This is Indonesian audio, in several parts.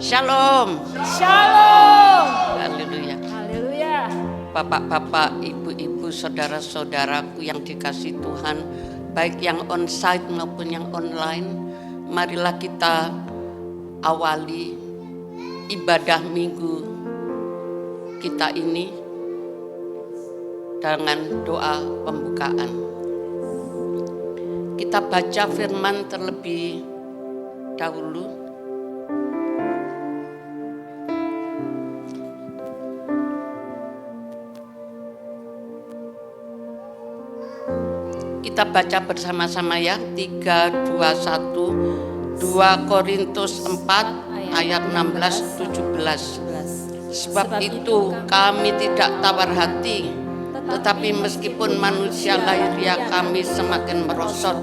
Shalom. Shalom. Haleluya. Haleluya. Bapak-bapak, ibu-ibu, saudara-saudaraku yang dikasih Tuhan, baik yang onsite maupun yang online, marilah kita awali ibadah minggu kita ini dengan doa pembukaan. Kita baca firman terlebih dahulu. Kita baca bersama-sama ya, 3, 2, 1, 2 Korintus 4 ayat 16-17. Sebab itu kami tidak tawar hati, tetapi meskipun manusia lahiriah kami semakin merosot,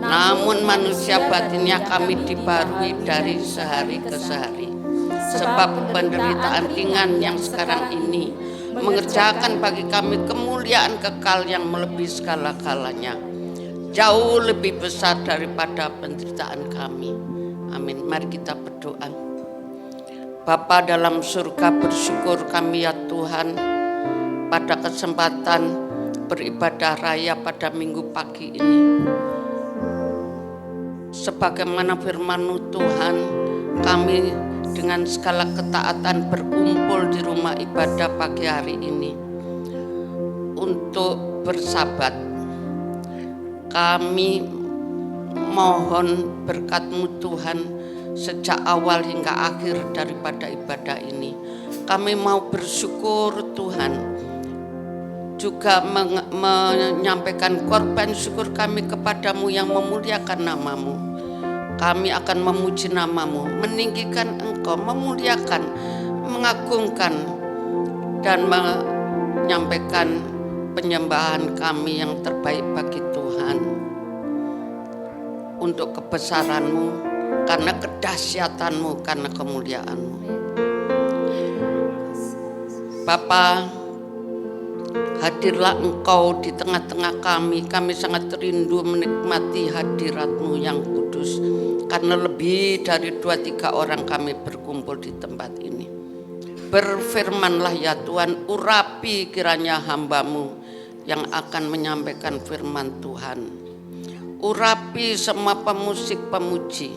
namun manusia batinnya kami dibarui dari sehari ke sehari. Sebab penderitaan ringan yang sekarang ini mengerjakan bagi kami kemuliaan kekal yang melebihi segala-galanya, jauh lebih besar daripada penderitaan kami. Amin. Mari kita berdoa. Bapa dalam surga, bersyukur kami ya Tuhan pada kesempatan beribadah raya pada minggu pagi ini. Sebagaimana firman-Mu Tuhan, kami dengan segala ketaatan berkumpul di rumah ibadah pagi hari ini untuk bersabat. Kami mohon berkat-Mu Tuhan sejak awal hingga akhir daripada ibadah ini. Kami mau bersyukur Tuhan, juga menyampaikan korban syukur kami kepadamu yang memuliakan namamu. Kami akan memuji namamu, meninggikan Engkau, memuliakan, mengagungkan, dan menyampaikan penyembahan kami yang terbaik bagi Tuhan. Untuk kebesaran-Mu, karena kedahsyatan-Mu, karena kemuliaan-Mu. Bapa, hadirlah Engkau di tengah-tengah kami. Kami sangat rindu menikmati hadirat-Mu yang kudus. Karena lebih dari 2-3 orang kami berkumpul di tempat ini. Berfirmanlah ya Tuhan, urapi kiranya hamba-Mu yang akan menyampaikan firman Tuhan. Urapi semua pemusik pemuji,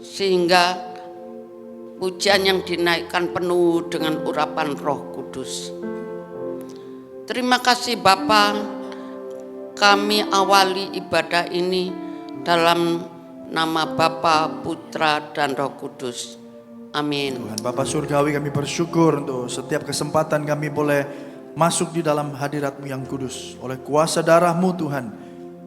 sehingga pujian yang dinaikkan penuh dengan urapan Roh Kudus. Terima kasih Bapa, kami awali ibadah ini dalam nama Bapa, Putra, dan Roh Kudus. Amin. Tuhan Bapa Surgawi, kami bersyukur untuk setiap kesempatan kami boleh masuk di dalam hadirat-Mu yang kudus. Oleh kuasa darah-Mu Tuhan,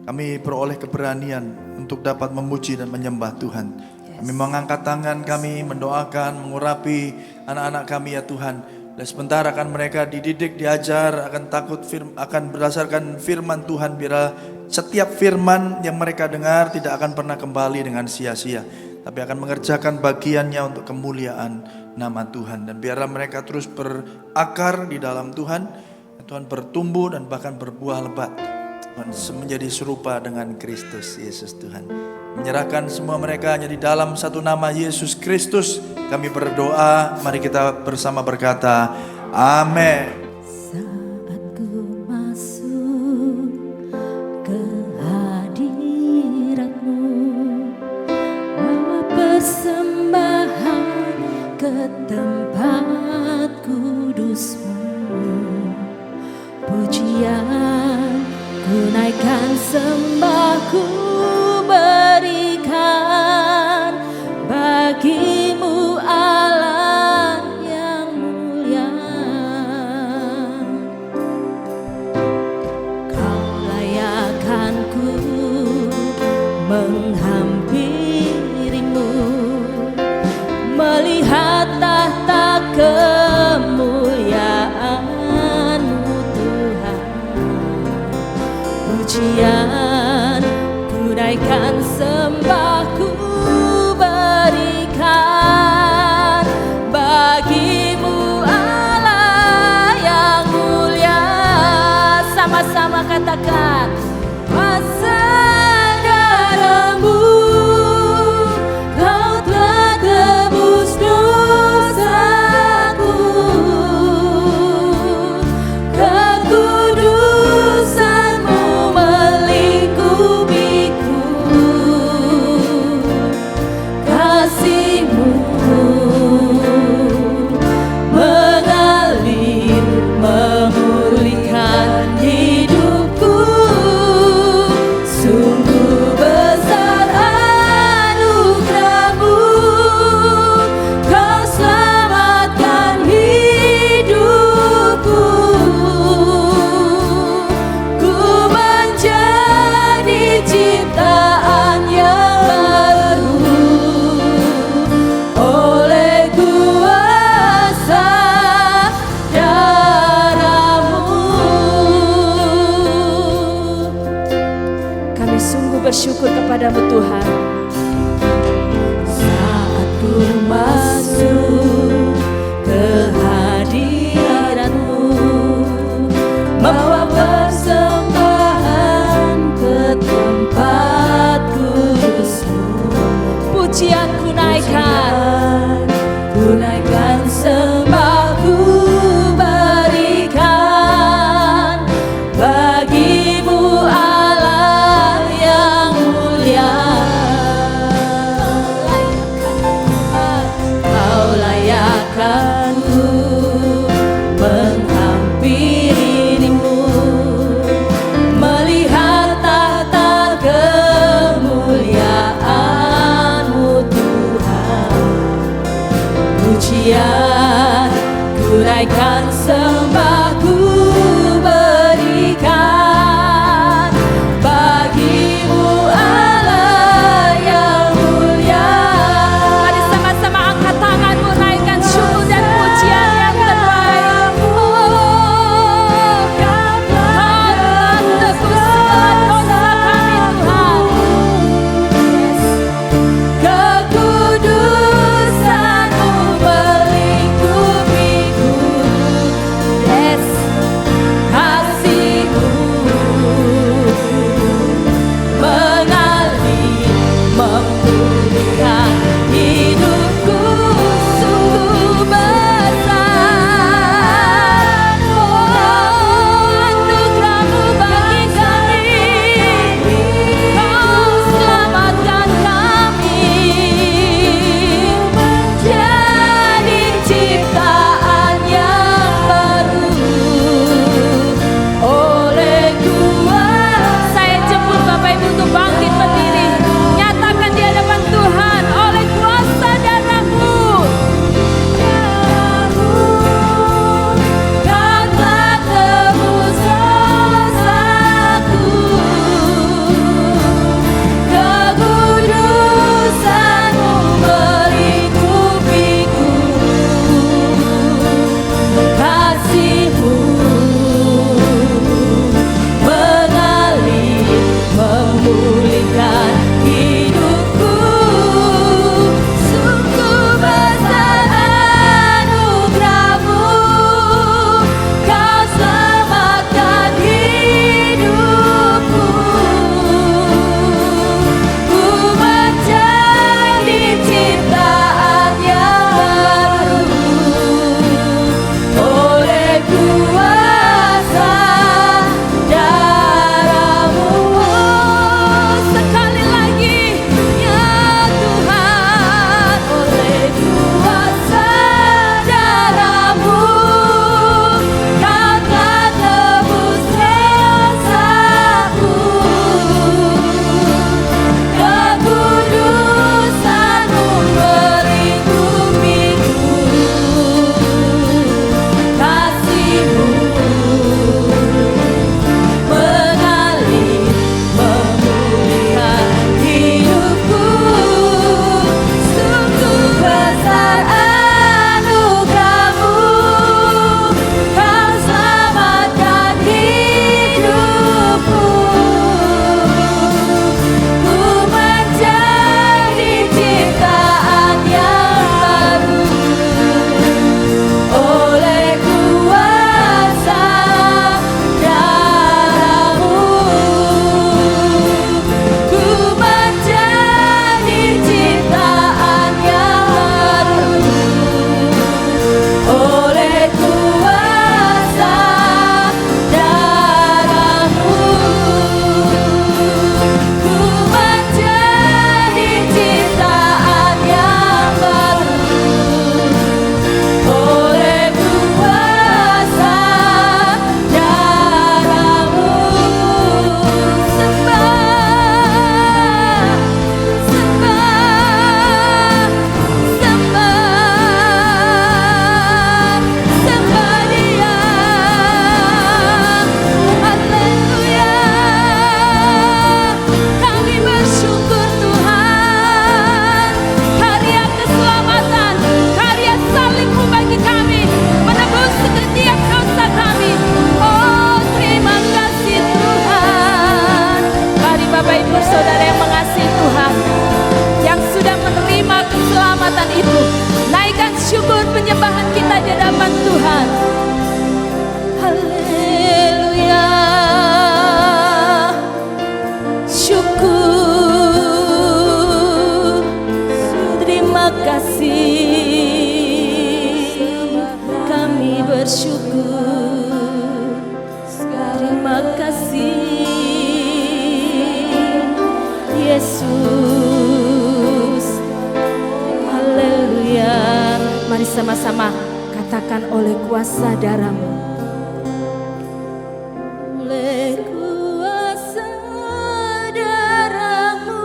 kami beroleh keberanian untuk dapat memuji dan menyembah Tuhan. Kami mengangkat tangan kami, mendoakan, mengurapi anak-anak kami ya Tuhan. Dan sebentar akan mereka dididik, diajar, akan berdasarkan firman Tuhan. Biar setiap firman yang mereka dengar tidak akan pernah kembali dengan sia-sia, tapi akan mengerjakan bagiannya untuk kemuliaan nama Tuhan. Dan biarlah mereka terus berakar di dalam Tuhan. Tuhan bertumbuh dan bahkan berbuah lebat, menjadi serupa dengan Kristus Yesus Tuhan. Menyerahkan semua mereka hanya di dalam satu nama Yesus Kristus kami berdoa. Mari kita bersama berkata amin. Saat ku masuk ke hadirat-Mu, bawa persembahan ke tempat kudus-Mu, pujian ku naikkan, sembahku berikan bagi-Mu Allah yang mulia. Kau layakkanku menghampiri-Mu, melihat tahta kemuliaan-Mu Tuhan. Pujian ku naikkan, sembahku berikan bagi-Mu Allah yang mulia. Sama-sama katakan, kuasa darah-Mu, Kau telah tebus pujian ku naikkan, sembahku berikan bagimu Allah yang mulia. Kau layakkan ku menghampirimu, melihat tahta kemuliaan-Mu Tuhan. Pujian ku naikkan, sembahku berikan bagimu Allah yang mulia. Mari sama-sama angkat tanganmu, naikkan syukur dan pujian yang terbaik. Oh, Kau telah tebus segala dosa kami Tuhan. Kekudusan-Mu melingkupiku. Yes. kasih, kami bersyukur. Terima kasih Yesus. Haleluya. Mari sama-sama katakan oleh kuasa darah-Mu. Oleh kuasa darah-Mu,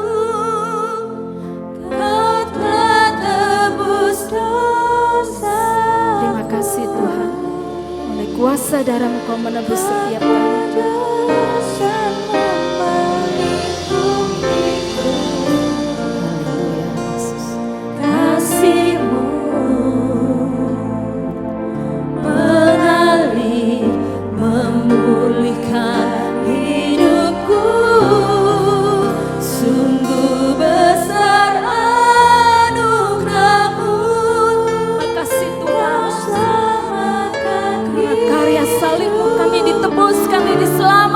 Kau telah tebus dosa. Terima kasih Tuhan. Oleh kuasa darah-Mu Kau menebus setiap kami. Kasih-Mu mengalir, memulihkan hidupku. Sungguh besar anugerah-Mu. Makasih Tuhan. Karena karya salib-Mu kami ditebus, kami diselamatkan.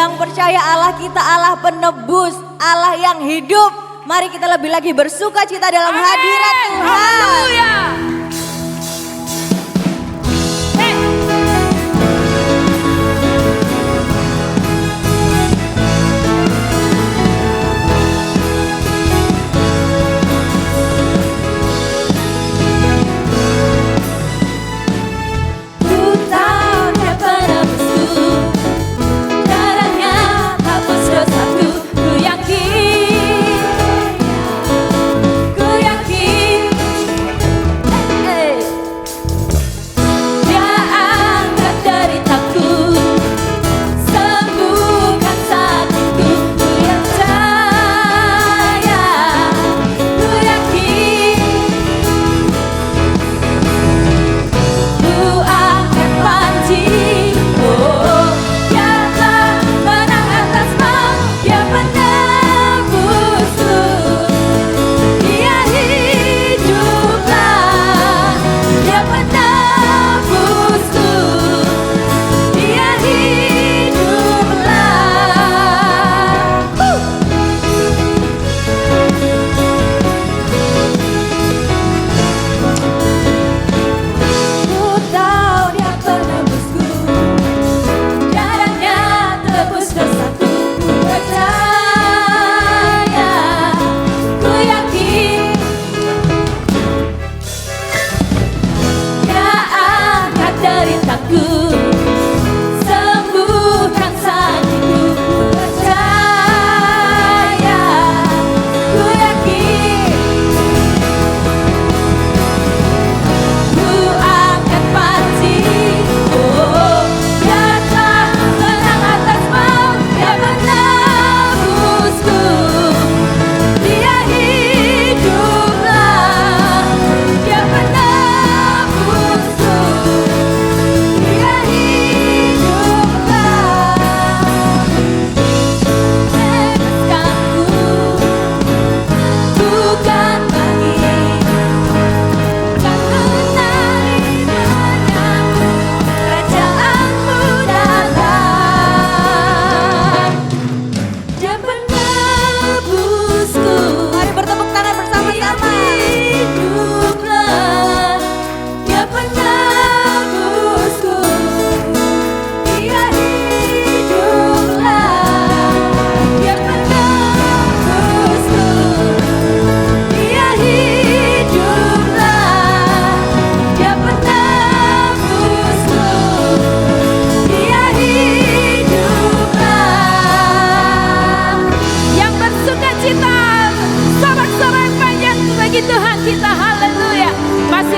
yang percaya Allah kita Allah penebus, Allah yang hidup. Mari kita lebih lagi bersuka cita dalam hadirat Tuhan. Haleluya.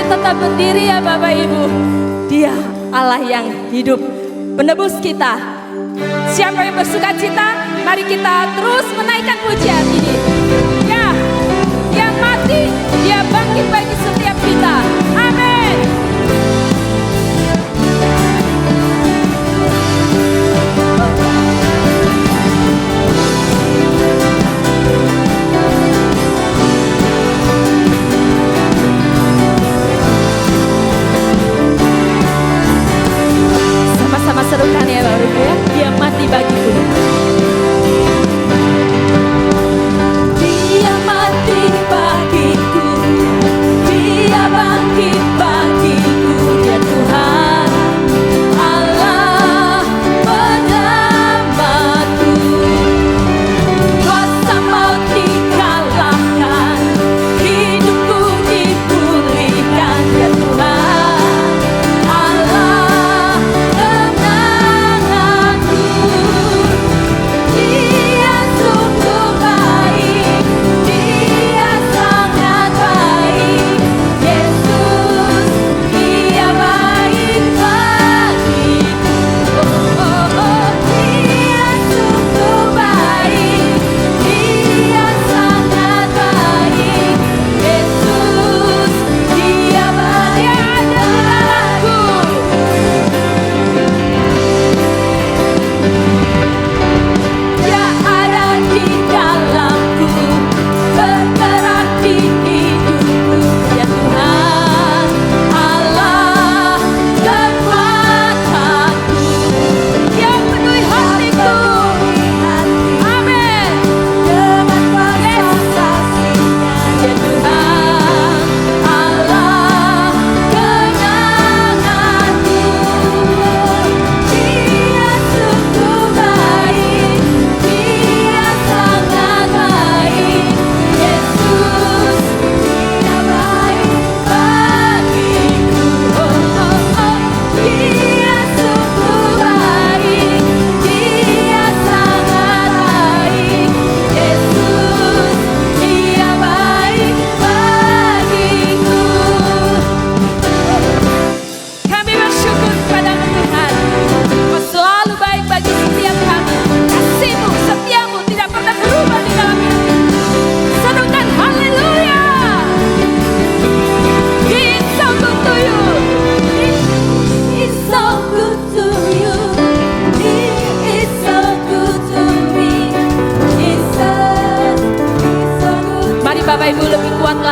tetap berdiri ya Bapak Ibu. Dia Allah yang hidup, penebus kita. Siapa yang bersuka cita, mari kita terus menaikkan pujian ini. Ya, yang mati, dia bangkit bagi setiap kita. Amin. Sama-sama serukan ya Bapak Ibu ya. Dia mati bagiku.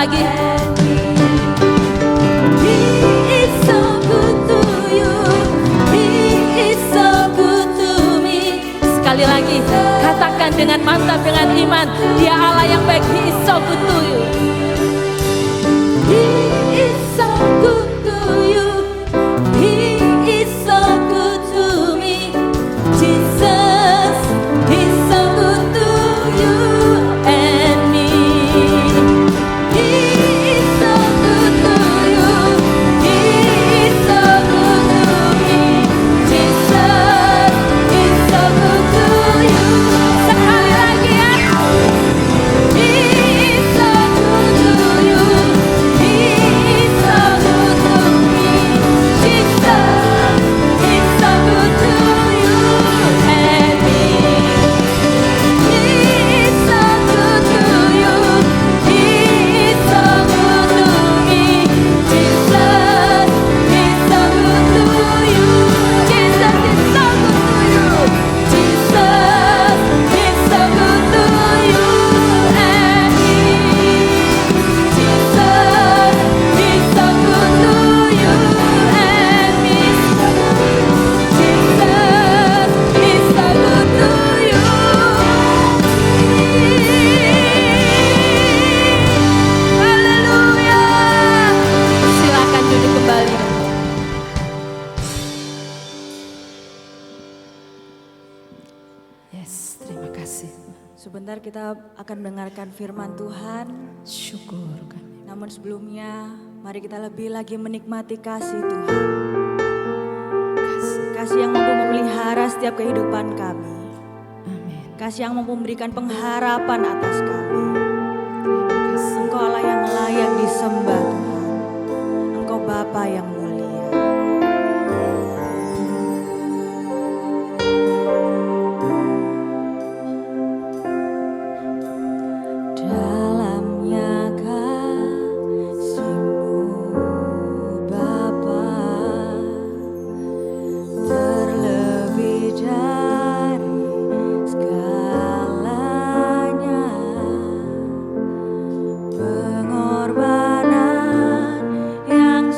lagi. He is so good to you. He is so good to me. Sekali lagi, katakan dengan mantap, dengan iman, Dia Allah yang baik. He is so good to you. He is so good to you. He is so good to me. Jesus is so good to you and me. He is so good to you. He is so good to me. Jesus is so good to you. Sekali lagi ya. He is so good to you. He is so good to me. Jesus is so good to you and me. He is so good to you. He is so good to me. Jesus is so good to you. Jesus is so good to you. Jesus is so good to you and me. Jesus is so good to you and me. Jesus is so good to you. Haleluya. Silakan duduk kembali. Yes, terima kasih. Sebentar kita akan mendengarkan firman Tuhan. Syukur kami. Namun sebelumnya, mari kita lebih lagi menikmati kasih Tuhan. Kasih yang mampu memelihara setiap kehidupan kami. Amin. Kasih yang mampu memberikan pengharapan atas kami. Terima kasih. Engkau Allah yang layak disembah Tuhan. Engkau Bapa yang mulia. Dalamnya kasih-Mu Bapa, terlebih dari segalanya, pengorbanan yang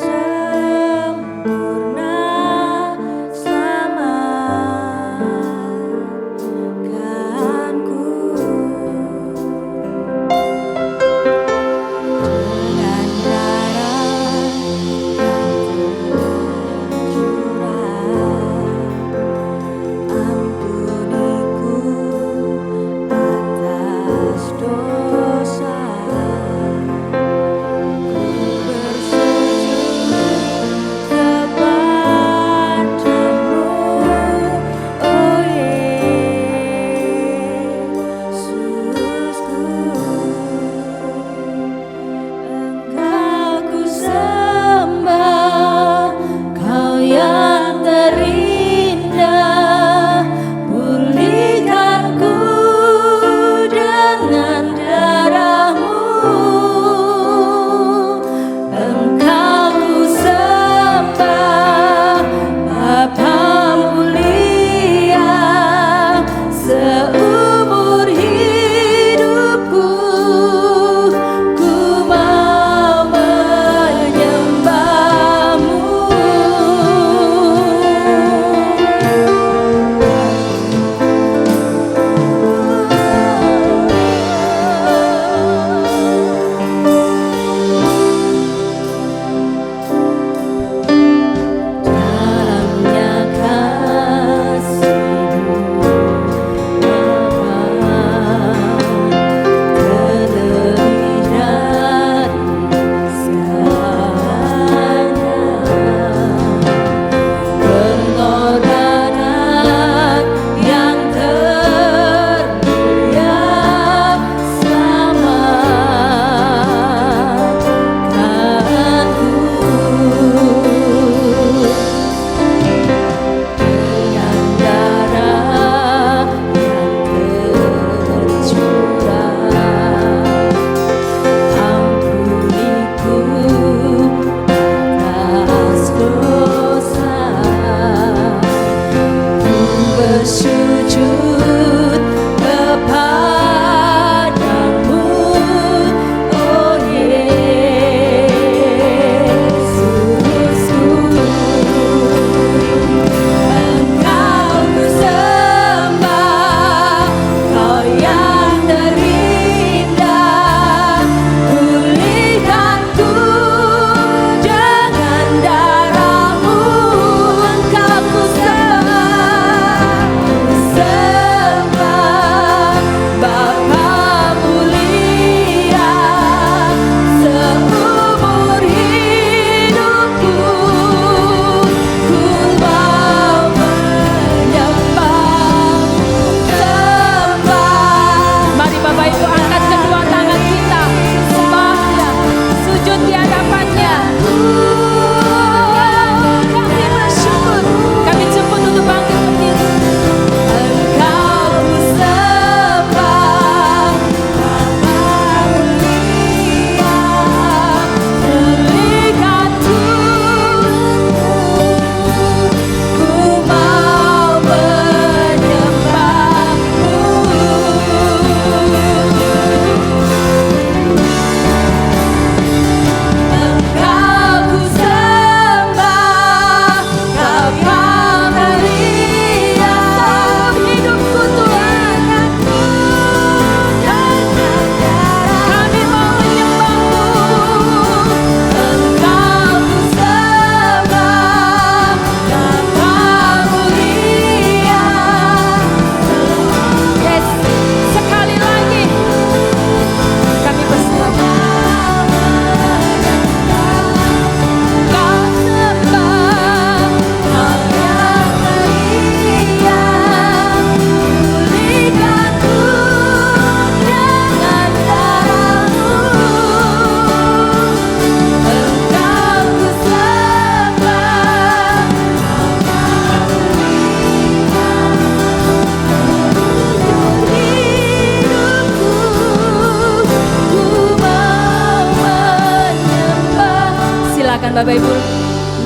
Bapak Ibu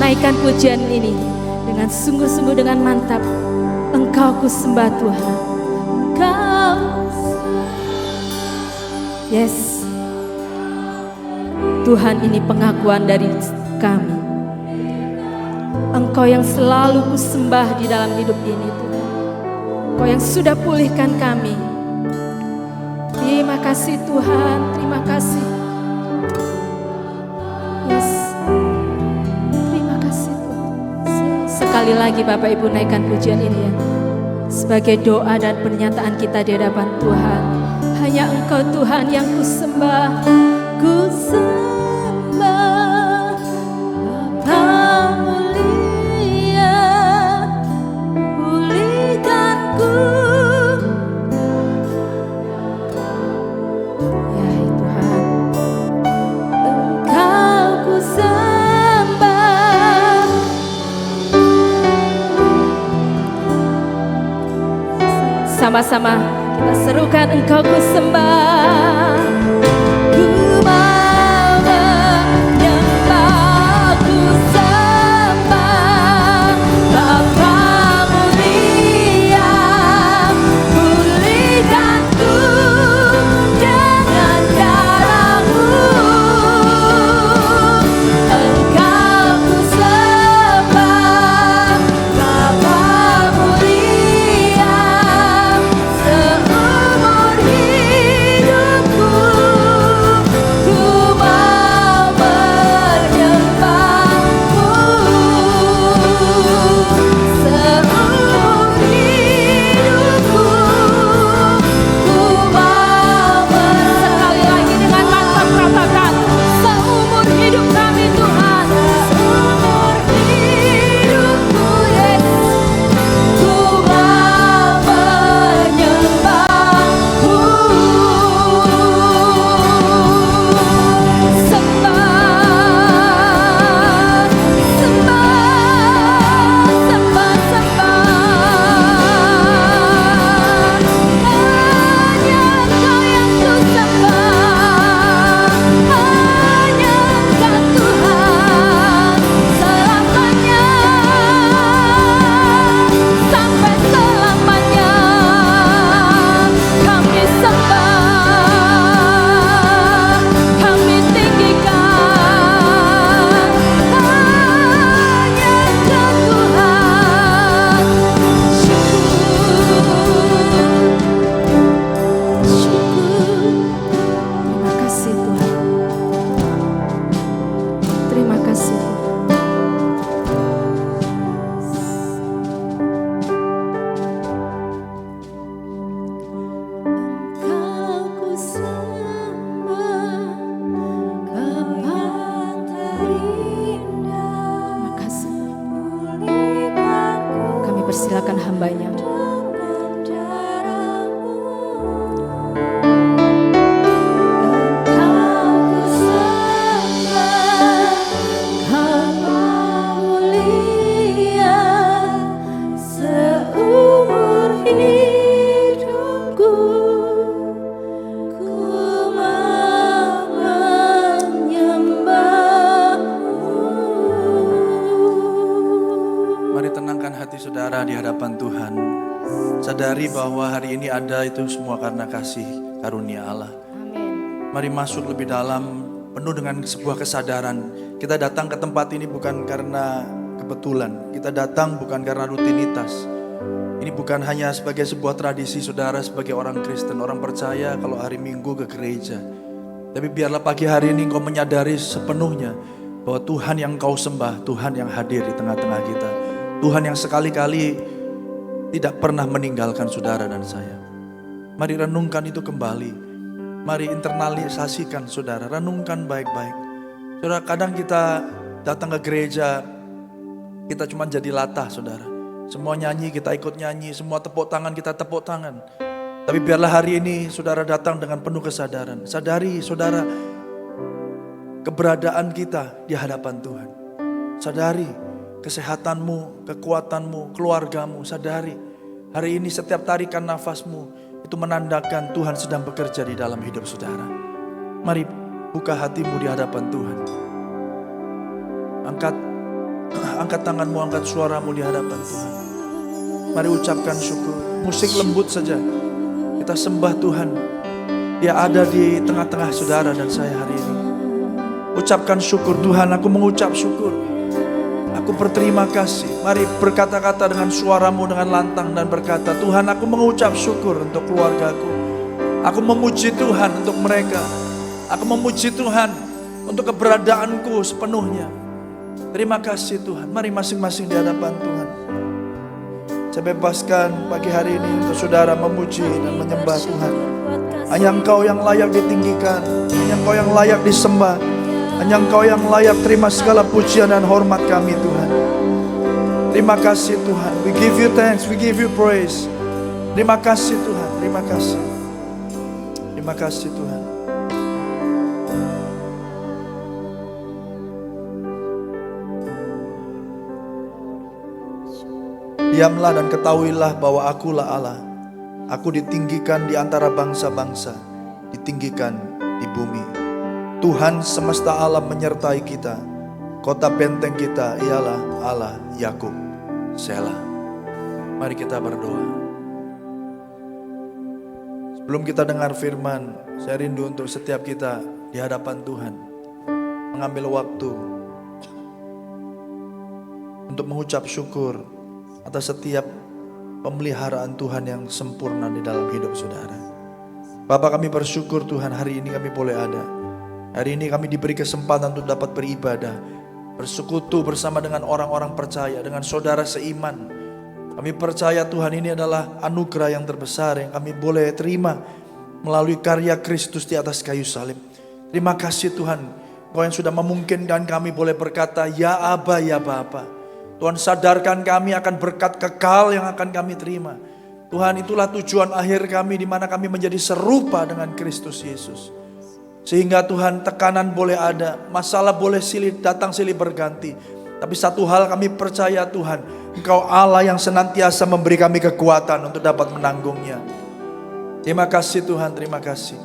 naikkan pujian ini dengan sungguh-sungguh, dengan mantap. Engkau ku sembah Tuhan. Engkau. Yes. Tuhan, ini pengakuan dari kami. Engkau yang selalu ku sembah di dalam hidup ini Tuhan. Engkau yang sudah pulihkan kami. Terima kasih Tuhan, terima kasih. Yes. Terima kasih Tuhan. Sekali lagi Bapak Ibu naikkan pujian ini ya. Sebagai doa dan pernyataan kita di hadapan Tuhan. Hanya Engkau Tuhan yang ku sembah. Ku sembah Bapa mulia, pulihkanku. Ya Tuhan, Engkau ku sembah. Sama-sama kita serukan, Engkau ku sembah. Ku mau menyembah, ku sembah Bapa mulia, pulihkanku dengan darah-Mu. Engkau ku sembah Bapa mulia, seumur hidupku ku mau menyembah-Mu. Seumur hidupku ku mau sekali lagi dengan mantap katakan, seumur hidup kami Tuhan, seumur hidupku Yesus, ku mau menyembah-Mu. Sembah, sembah, sembah, sembah. Hanya Engkau yang ku sembah, hanya Engkau Tuhan selamanya, sampai selamanya kami sembah, kami tinggikan. Hanya Engkau Tuhan. Syukur. Terima kasih Tuhan. Terima kasih Tuhan. Engkau ku sembah, Bapa terindah. Terima kasih. Kami persilakan hamba-Nya. Engkau ku sembah, Bapa mulia, seumur hidupku ku mau menyembah-Mu. Mari tenangkan hati saudara di hadapan Tuhan. Sadari bahwa hari ini ada itu semua karena kasih karunia Allah. Amin. Mari masuk lebih dalam, penuh dengan sebuah kesadaran. Kita datang ke tempat ini bukan karena kebetulan. Kita datang bukan karena rutinitas. Ini bukan hanya sebagai sebuah tradisi saudara sebagai orang Kristen, orang percaya kalau hari Minggu ke gereja. Tapi biarlah pagi hari ini engkau menyadari sepenuhnya bahwa Tuhan yang kau sembah, Tuhan yang hadir di tengah-tengah kita. Tuhan yang sekali-kali tidak pernah meninggalkan saudara dan saya. Mari renungkan itu kembali. Mari internalisasikan saudara, renungkan baik-baik. Saudara, kadang kita datang ke gereja, kita cuma jadi latah saudara. Semua nyanyi kita ikut nyanyi, semua tepuk tangan kita tepuk tangan. Tapi biarlah hari ini saudara datang dengan penuh kesadaran. Sadari saudara keberadaan kita di hadapan Tuhan. Sadari kesehatanmu, kekuatanmu, keluargamu. Sadari hari ini setiap tarikan nafasmu itu menandakan Tuhan sedang bekerja di dalam hidup saudara. Mari buka hatimu di hadapan Tuhan. Angkat tanganmu, angkat suaramu di hadapan Tuhan. Mari ucapkan syukur. Musik lembut saja. Kita sembah Tuhan. Dia ada di tengah-tengah saudara dan saya hari ini. Ucapkan syukur. Tuhan, aku mengucap syukur. Aku berterima kasih. Mari berkata-kata dengan suaramu dengan lantang dan berkata, Tuhan, aku mengucap syukur untuk keluargaku. Aku memuji Tuhan untuk mereka. Aku memuji Tuhan untuk keberadaanku sepenuhnya. Terima kasih Tuhan. Mari masing-masing di hadapan Tuhan. Saya bebaskan pagi hari ini untuk saudara memuji dan menyembah Tuhan. Hanya Engkau yang layak ditinggikan. Hanya Engkau yang layak disembah. Hanya Engkau yang layak terima segala pujian dan hormat kami Tuhan. Terima kasih Tuhan. We give you thanks, we give you praise. Terima kasih Tuhan, terima kasih. Terima kasih Tuhan. Diamlah dan ketahuilah bahwa akulah Allah. Aku ditinggikan di antara bangsa-bangsa, ditinggikan di bumi. Tuhan semesta alam menyertai kita. Kota benteng kita ialah Allah Yakub. Selah. Mari kita berdoa. Sebelum kita dengar firman, saya rindu untuk setiap kita di hadapan Tuhan mengambil waktu untuk mengucap syukur atas setiap pemeliharaan Tuhan yang sempurna di dalam hidup saudara. Bapak, kami bersyukur Tuhan hari ini kami boleh ada. Hari ini kami diberi kesempatan untuk dapat beribadah, bersekutu bersama dengan orang-orang percaya, dengan saudara seiman. Kami percaya Tuhan ini adalah anugerah yang terbesar yang kami boleh terima melalui karya Kristus di atas kayu salib. Terima kasih Tuhan, Kau yang sudah memungkinkan kami boleh berkata, Ya Aba, Ya Bapa. Tuhan, sadarkan kami akan berkat kekal yang akan kami terima. Tuhan, itulah tujuan akhir kami, di mana kami menjadi serupa dengan Kristus Yesus. Sehingga Tuhan, tekanan boleh ada, masalah boleh datang silih berganti. Tapi satu hal kami percaya Tuhan, Engkau Allah yang senantiasa memberi kami kekuatan untuk dapat menanggungnya. Terima kasih Tuhan, terima kasih.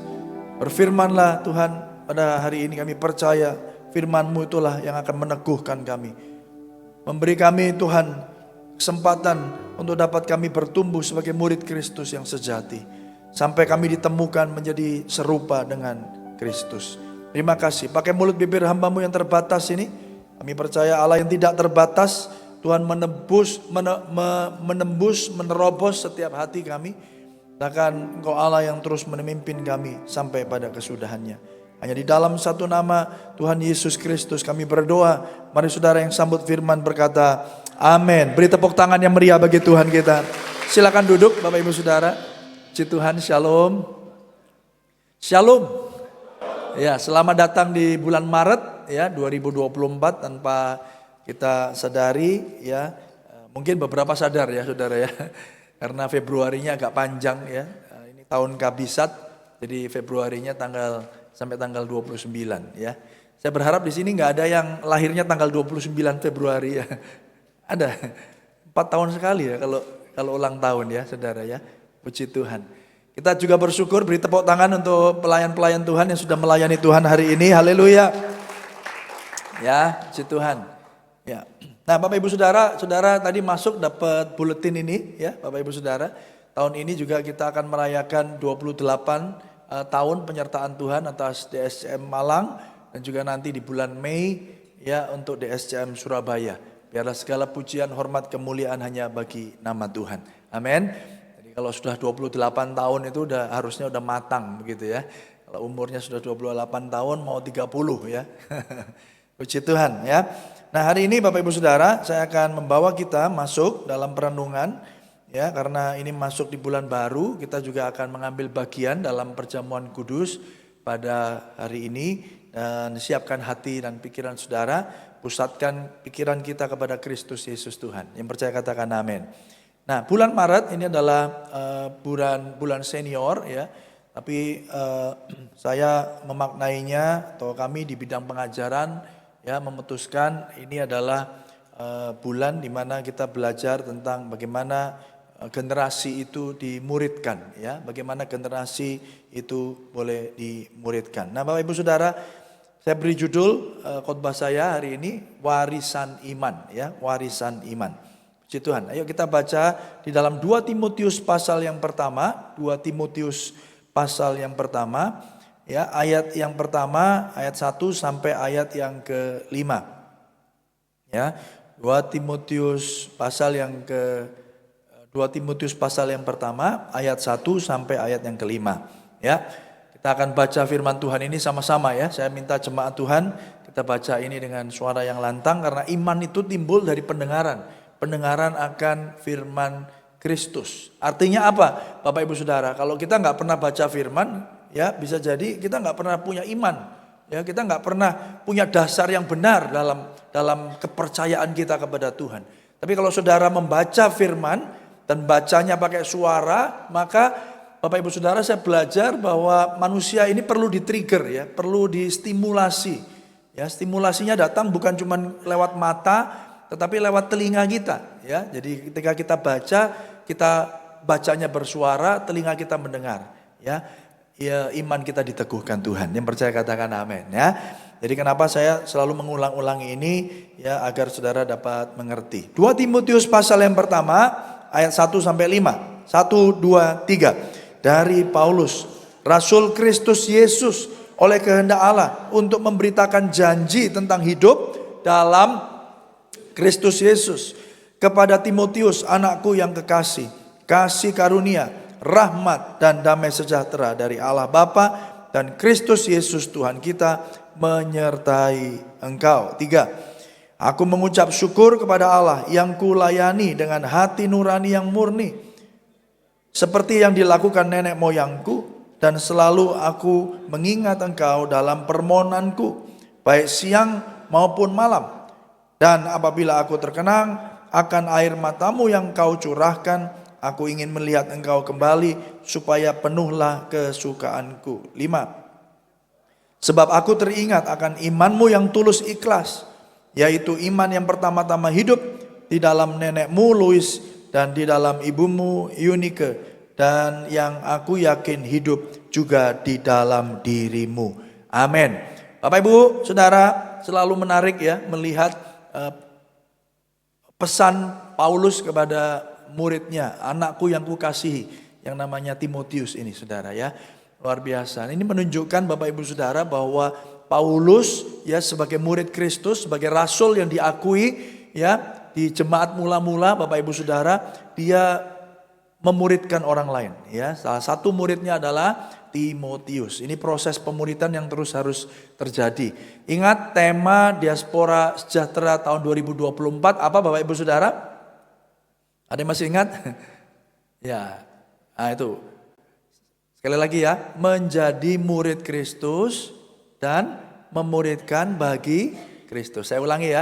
Berfirmanlah Tuhan, pada hari ini kami percaya firman-Mu itulah yang akan meneguhkan kami. Memberi kami Tuhan kesempatan untuk dapat kami bertumbuh sebagai murid Kristus yang sejati. Sampai kami ditemukan menjadi serupa dengan Kristus. Terima kasih. Pakai mulut bibir hamba-Mu yang terbatas ini, kami percaya Allah yang tidak terbatas, Tuhan menembus, menerobos setiap hati kami. Bahkan Engkau Allah yang terus memimpin kami sampai pada kesudahannya. Hanya di dalam satu nama Tuhan Yesus Kristus kami berdoa. Mari saudara yang sambut firman berkata, amin. Beri tepuk tangan yang meriah bagi Tuhan kita. Silakan duduk Bapak Ibu Saudara. Puji Tuhan, shalom. Shalom. Ya, selamat datang di bulan Maret ya 2024 tanpa kita sadari ya. Mungkin beberapa sadar ya Saudara ya. Karena Februarinya agak panjang ya. Ini tahun kabisat. Jadi Februarinya sampai tanggal 29 ya. Saya berharap di sini nggak ada yang lahirnya tanggal 29 Februari ya. Ada 4 tahun sekali ya kalau ulang tahun ya Saudara ya. Puji Tuhan. Kita juga bersyukur, beri tepuk tangan untuk pelayan-pelayan Tuhan yang sudah melayani Tuhan hari ini. Haleluya. Ya, puji Tuhan. Ya. Nah, Bapak Ibu Saudara tadi masuk dapat buletin ini ya, Bapak Ibu Saudara. Tahun ini juga kita akan merayakan 28 tahun penyertaan Tuhan atas DSCM Malang dan juga nanti di bulan Mei ya untuk DSCM Surabaya. Biarlah segala pujian, hormat, kemuliaan hanya bagi nama Tuhan. Amin. Jadi kalau sudah 28 tahun itu harusnya udah matang begitu ya. Kalau umurnya sudah 28 tahun mau 30 ya. Puji Tuhan ya. Nah, hari ini Bapak Ibu Saudara, saya akan membawa kita masuk dalam perenungan. Ya, karena ini masuk di bulan baru, kita juga akan mengambil bagian dalam perjamuan kudus pada hari ini. Dan siapkan hati dan pikiran saudara, pusatkan pikiran kita kepada Kristus Yesus Tuhan. Yang percaya katakan amin. Nah, bulan Maret ini adalah bulan senior ya. Tapi saya memaknainya atau kami di bidang pengajaran ya memutuskan ini adalah bulan di mana kita belajar tentang bagaimana generasi itu dimuridkan ya, bagaimana generasi itu boleh dimuridkan. Nah, Bapak Ibu Saudara, Saya beri judul khotbah saya hari ini warisan iman, ya, warisan iman. Puji Tuhan. Ayo kita baca di dalam 2 Timotius pasal yang pertama, 2 Timotius pasal yang pertama, ya, ayat yang pertama, ayat 1 sampai ayat yang ke-5. Ya, 2 Timotius pasal yang pertama, ayat 1 sampai ayat yang ke-5. Ya. Kita akan baca firman Tuhan ini sama-sama, ya. Saya minta jemaat Tuhan kita baca ini dengan suara yang lantang karena iman itu timbul dari pendengaran. Pendengaran akan firman Kristus. Artinya apa, Bapak Ibu Saudara? Kalau kita nggak pernah baca firman, ya bisa jadi kita nggak pernah punya iman. Ya, kita nggak pernah punya dasar yang benar dalam kepercayaan kita kepada Tuhan. Tapi kalau saudara membaca firman dan bacanya pakai suara, maka Bapak Ibu Saudara, saya belajar bahwa manusia ini perlu di-trigger, ya, perlu distimulasi. Ya, stimulasinya datang bukan cuma lewat mata, tetapi lewat telinga kita, ya. Jadi ketika kita baca, kita bacanya bersuara, telinga kita mendengar, ya. Ya, iman kita diteguhkan Tuhan. Yang percaya katakan amin, ya. Jadi kenapa saya selalu mengulang-ulang ini, ya, agar saudara dapat mengerti. 2 Timotius pasal yang pertama ayat 1 sampai 5. 1 2 3. Dari Paulus, Rasul Kristus Yesus oleh kehendak Allah untuk memberitakan janji tentang hidup dalam Kristus Yesus kepada Timotius anakku yang kekasih, kasih karunia, rahmat dan damai sejahtera dari Allah Bapa dan Kristus Yesus Tuhan kita menyertai engkau. 3. Aku mengucap syukur kepada Allah yang kulayani dengan hati nurani yang murni, seperti yang dilakukan nenek moyangku, dan selalu aku mengingat engkau dalam permohonanku, baik siang maupun malam. Dan apabila aku terkenang akan air matamu yang kau curahkan, aku ingin melihat engkau kembali supaya penuhlah kesukaanku. 5. Sebab aku teringat akan imanmu yang tulus ikhlas, yaitu iman yang pertama-tama hidup di dalam nenekmu Lois dan di dalam ibumu Eunike, dan yang aku yakin hidup juga di dalam dirimu. Amin. Bapak Ibu Saudara, selalu menarik, ya, melihat pesan Paulus kepada muridnya, anakku yang kukasihi, yang namanya Timotius ini, saudara, ya. Luar biasa. Ini menunjukkan Bapak Ibu Saudara bahwa Paulus, ya, sebagai murid Kristus, sebagai rasul yang diakui, ya, di jemaat mula-mula, Bapak Ibu Saudara, dia memuridkan orang lain, ya. Salah satu muridnya adalah Timotius. Ini proses pemuridan yang terus harus terjadi. Ingat tema Diaspora Sejahtera tahun 2024 apa, Bapak Ibu Saudara? Ada yang masih ingat? Ya, nah itu. Sekali lagi, ya, menjadi murid Kristus dan memuridkan bagi Kristus. Saya ulangi, ya,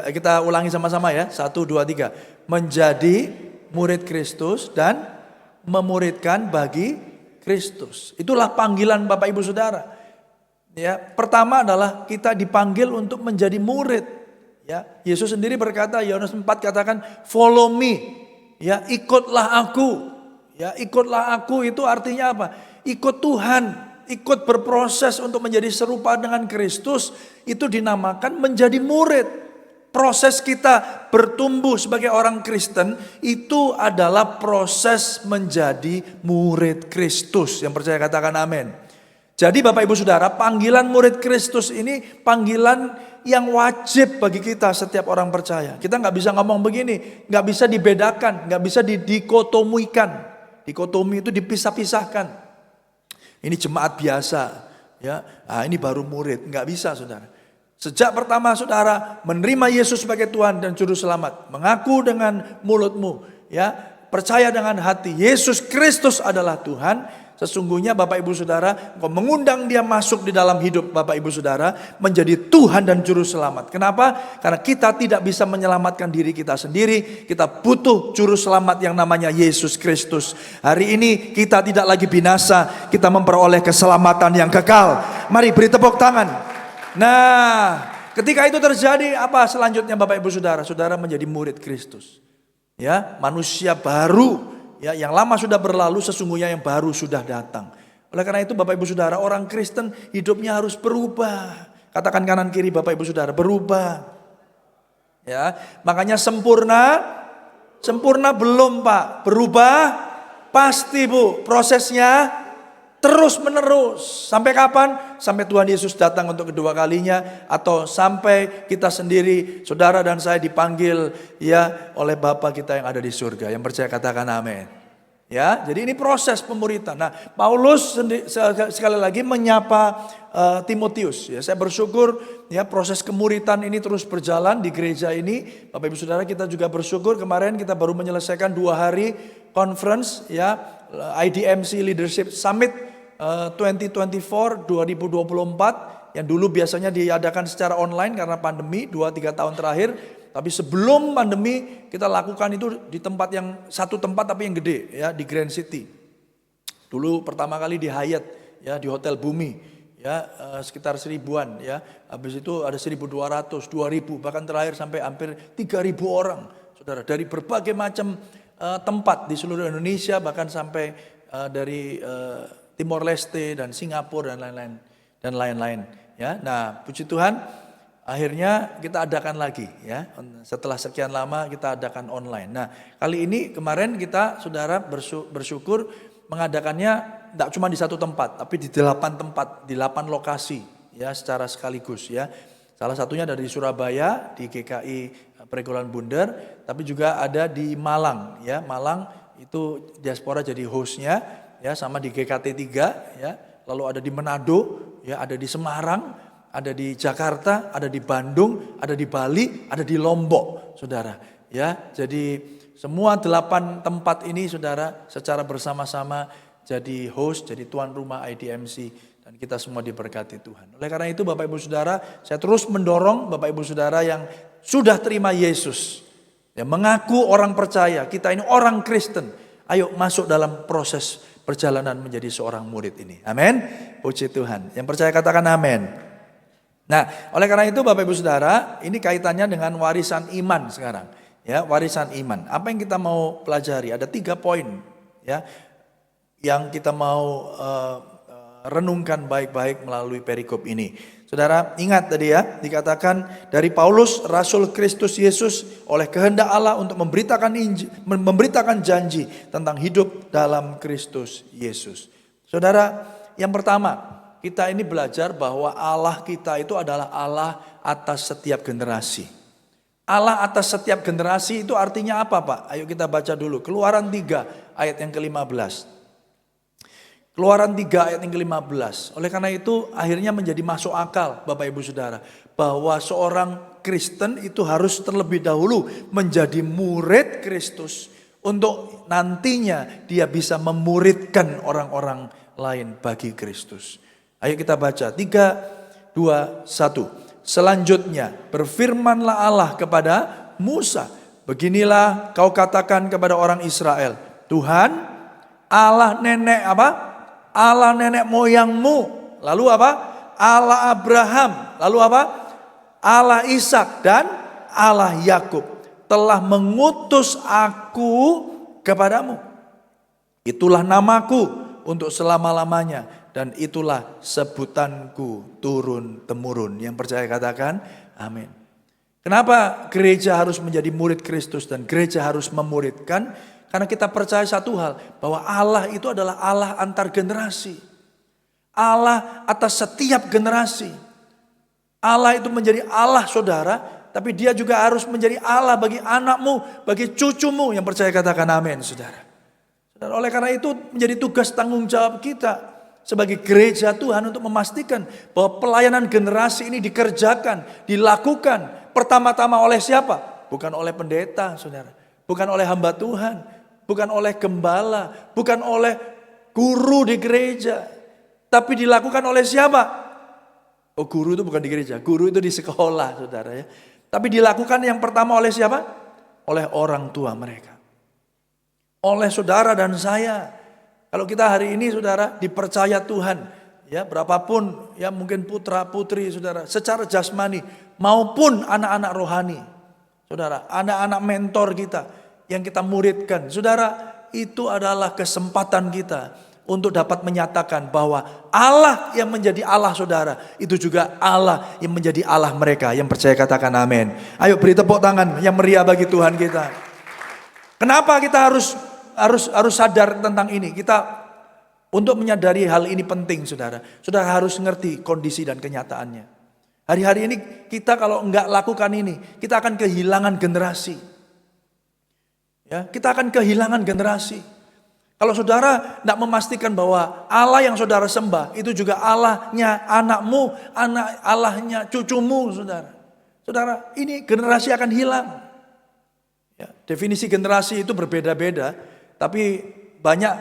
kita ulangi sama-sama, ya. 1 2 3. Menjadi murid Kristus dan memuridkan bagi Kristus. Itulah panggilan Bapak Ibu Saudara. Ya, pertama adalah kita dipanggil untuk menjadi murid. Ya, Yesus sendiri berkata, Yohanes 4 katakan, "Follow me." Ya, ikutlah aku. Ya, ikutlah aku itu artinya apa? Ikut Tuhan, ikut berproses untuk menjadi serupa dengan Kristus, itu dinamakan menjadi murid. Proses kita bertumbuh sebagai orang Kristen itu adalah proses menjadi murid Kristus. Yang percaya katakan amin. Jadi Bapak Ibu Saudara, panggilan murid Kristus ini panggilan yang wajib bagi kita setiap orang percaya. Kita nggak bisa ngomong begini, nggak bisa dibedakan, nggak bisa didikotomikan. Dikotomi itu dipisah-pisahkan. Ini jemaat biasa, ya. Nah, ini baru murid, nggak bisa, saudara. Sejak pertama saudara menerima Yesus sebagai Tuhan dan Juru Selamat, mengaku dengan mulutmu, ya, percaya dengan hati Yesus Kristus adalah Tuhan, sesungguhnya Bapak Ibu Saudara, engkau mengundang dia masuk di dalam hidup Bapak Ibu Saudara, menjadi Tuhan dan Juru Selamat. Kenapa? Karena kita tidak bisa menyelamatkan diri kita sendiri, kita butuh Juru Selamat yang namanya Yesus Kristus. Hari ini kita tidak lagi binasa, kita memperoleh keselamatan yang kekal. Mari beri tepuk tangan. Nah, ketika itu terjadi, apa selanjutnya Bapak Ibu Saudara? Saudara menjadi murid Kristus. Ya, manusia baru, ya, yang lama sudah berlalu, sesungguhnya yang baru sudah datang. Oleh karena itu Bapak Ibu Saudara, orang Kristen hidupnya harus berubah. Katakan kanan kiri Bapak Ibu Saudara, berubah. Ya, makanya sempurna belum Pak, berubah pasti Bu, prosesnya terus menerus. Sampai kapan? Sampai Tuhan Yesus datang untuk kedua kalinya, atau sampai kita sendiri, saudara dan saya dipanggil ya oleh Bapa kita yang ada di surga. Yang percaya katakan amin. Ya, jadi ini proses pemuritan. Nah, Paulus sekali lagi menyapa Timotius. Ya, saya bersyukur ya proses kemuritan ini terus berjalan di gereja ini. Bapak Ibu Saudara, kita juga bersyukur kemarin kita baru menyelesaikan 2 hari conference ya, IDMC Leadership Summit 2024 2024 yang dulu biasanya diadakan secara online karena pandemi 2-3 tahun terakhir. Tapi sebelum pandemi kita lakukan itu di tempat yang satu tempat tapi yang gede ya, di Grand City. Dulu pertama kali di Hyatt ya, di Hotel Bumi ya, sekitar 1000-an ya. Habis itu ada 1200, 2000, bahkan terakhir sampai hampir 3000 orang. Saudara, dari berbagai macam tempat di seluruh Indonesia, bahkan sampai dari Timor Leste dan Singapura dan lain-lain ya. Nah, puji Tuhan, akhirnya kita adakan lagi ya. Setelah sekian lama kita adakan online. Nah, kali ini kemarin kita saudara bersyukur mengadakannya tidak cuma di satu tempat, tapi di 8 tempat, di 8 lokasi ya, secara sekaligus ya. Salah satunya dari Surabaya di GKI Pergaulan Bunder, tapi juga ada di Malang ya. Malang itu diaspora jadi hostnya ya, sama di GKT 3 ya. Lalu ada di Manado ya, ada di Semarang, ada di Jakarta, ada di Bandung, ada di Bali, ada di Lombok, saudara. Ya, jadi semua 8 tempat ini, saudara, secara bersama-sama jadi host, jadi tuan rumah IDMC, dan kita semua diberkati Tuhan. Oleh karena itu, Bapak Ibu Saudara, saya terus mendorong Bapak Ibu Saudara yang sudah terima Yesus, yang mengaku orang percaya, kita ini orang Kristen, ayo masuk dalam proses perjalanan menjadi seorang murid ini. Amin. Puji Tuhan. Yang percaya katakan amin. Nah, oleh karena itu Bapak Ibu Saudara, ini kaitannya dengan warisan iman sekarang. Ya, warisan iman. Apa yang kita mau pelajari? Ada 3 poin ya, yang kita mau renungkan baik-baik melalui perikop ini. Saudara, ingat tadi ya, dikatakan dari Paulus, Rasul Kristus Yesus, oleh kehendak Allah untuk memberitakan janji tentang hidup dalam Kristus Yesus. Saudara, yang pertama, kita ini belajar bahwa Allah kita itu adalah Allah atas setiap generasi. Allah atas setiap generasi itu artinya apa, Pak? Ayo kita baca dulu. Keluaran 3 ayat yang ke-15. Keluaran 3 ayat yang ke-15. Oleh karena itu akhirnya menjadi masuk akal Bapak Ibu Saudara, bahwa seorang Kristen itu harus terlebih dahulu menjadi murid Kristus untuk nantinya dia bisa memuridkan orang-orang lain bagi Kristus. Ayo kita baca 3, 2, 1. Selanjutnya berfirmanlah Allah kepada Musa, beginilah kau katakan kepada orang Israel, Tuhan Allah nenek apa? Allah nenek moyangmu, lalu apa? Allah Abraham, lalu apa? Allah Ishak dan Allah Yakub telah mengutus aku kepadamu. Itulah namaku untuk selama-lamanya dan itulah sebutanku turun temurun. Yang percaya katakan amin. Kenapa gereja harus menjadi murid Kristus dan gereja harus memuridkan? Karena kita percaya satu hal, bahwa Allah itu adalah Allah antar generasi. Allah atas setiap generasi. Allah itu menjadi Allah saudara, tapi dia juga harus menjadi Allah bagi anakmu, bagi cucumu. Yang percaya katakan amin saudara. Dan oleh karena itu menjadi tugas tanggung jawab kita sebagai gereja Tuhan untuk memastikan bahwa pelayanan generasi ini dikerjakan, dilakukan pertama-tama oleh siapa? Bukan oleh pendeta saudara, bukan oleh hamba Tuhan, bukan oleh gembala, bukan oleh guru di gereja, tapi dilakukan oleh siapa? Oh, guru itu bukan di gereja, guru itu di sekolah, saudara ya. Tapi dilakukan yang pertama oleh siapa? Oleh orang tua mereka, oleh saudara dan saya. Kalau kita hari ini, saudara, dipercaya Tuhan, ya berapapun, ya mungkin putra putri, saudara, secara jasmani maupun anak-anak rohani, saudara, anak-anak mentor kita yang kita muridkan, saudara, itu adalah kesempatan kita untuk dapat menyatakan bahwa Allah yang menjadi Allah saudara, itu juga Allah yang menjadi Allah mereka. Yang percaya katakan amin. Ayo beri tepuk tangan yang meriah bagi Tuhan kita. Kenapa kita harus sadar tentang ini? Kita untuk menyadari hal ini penting saudara. Saudara harus ngerti kondisi dan kenyataannya. Hari-hari ini kita kalau enggak lakukan ini, kita akan kehilangan generasi. Ya, kita akan kehilangan generasi. Kalau saudara tidak memastikan bahwa Allah yang saudara sembah itu juga Allahnya anakmu, Allahnya cucumu, saudara. Saudara, ini generasi akan hilang. Ya, definisi generasi itu berbeda-beda, tapi banyak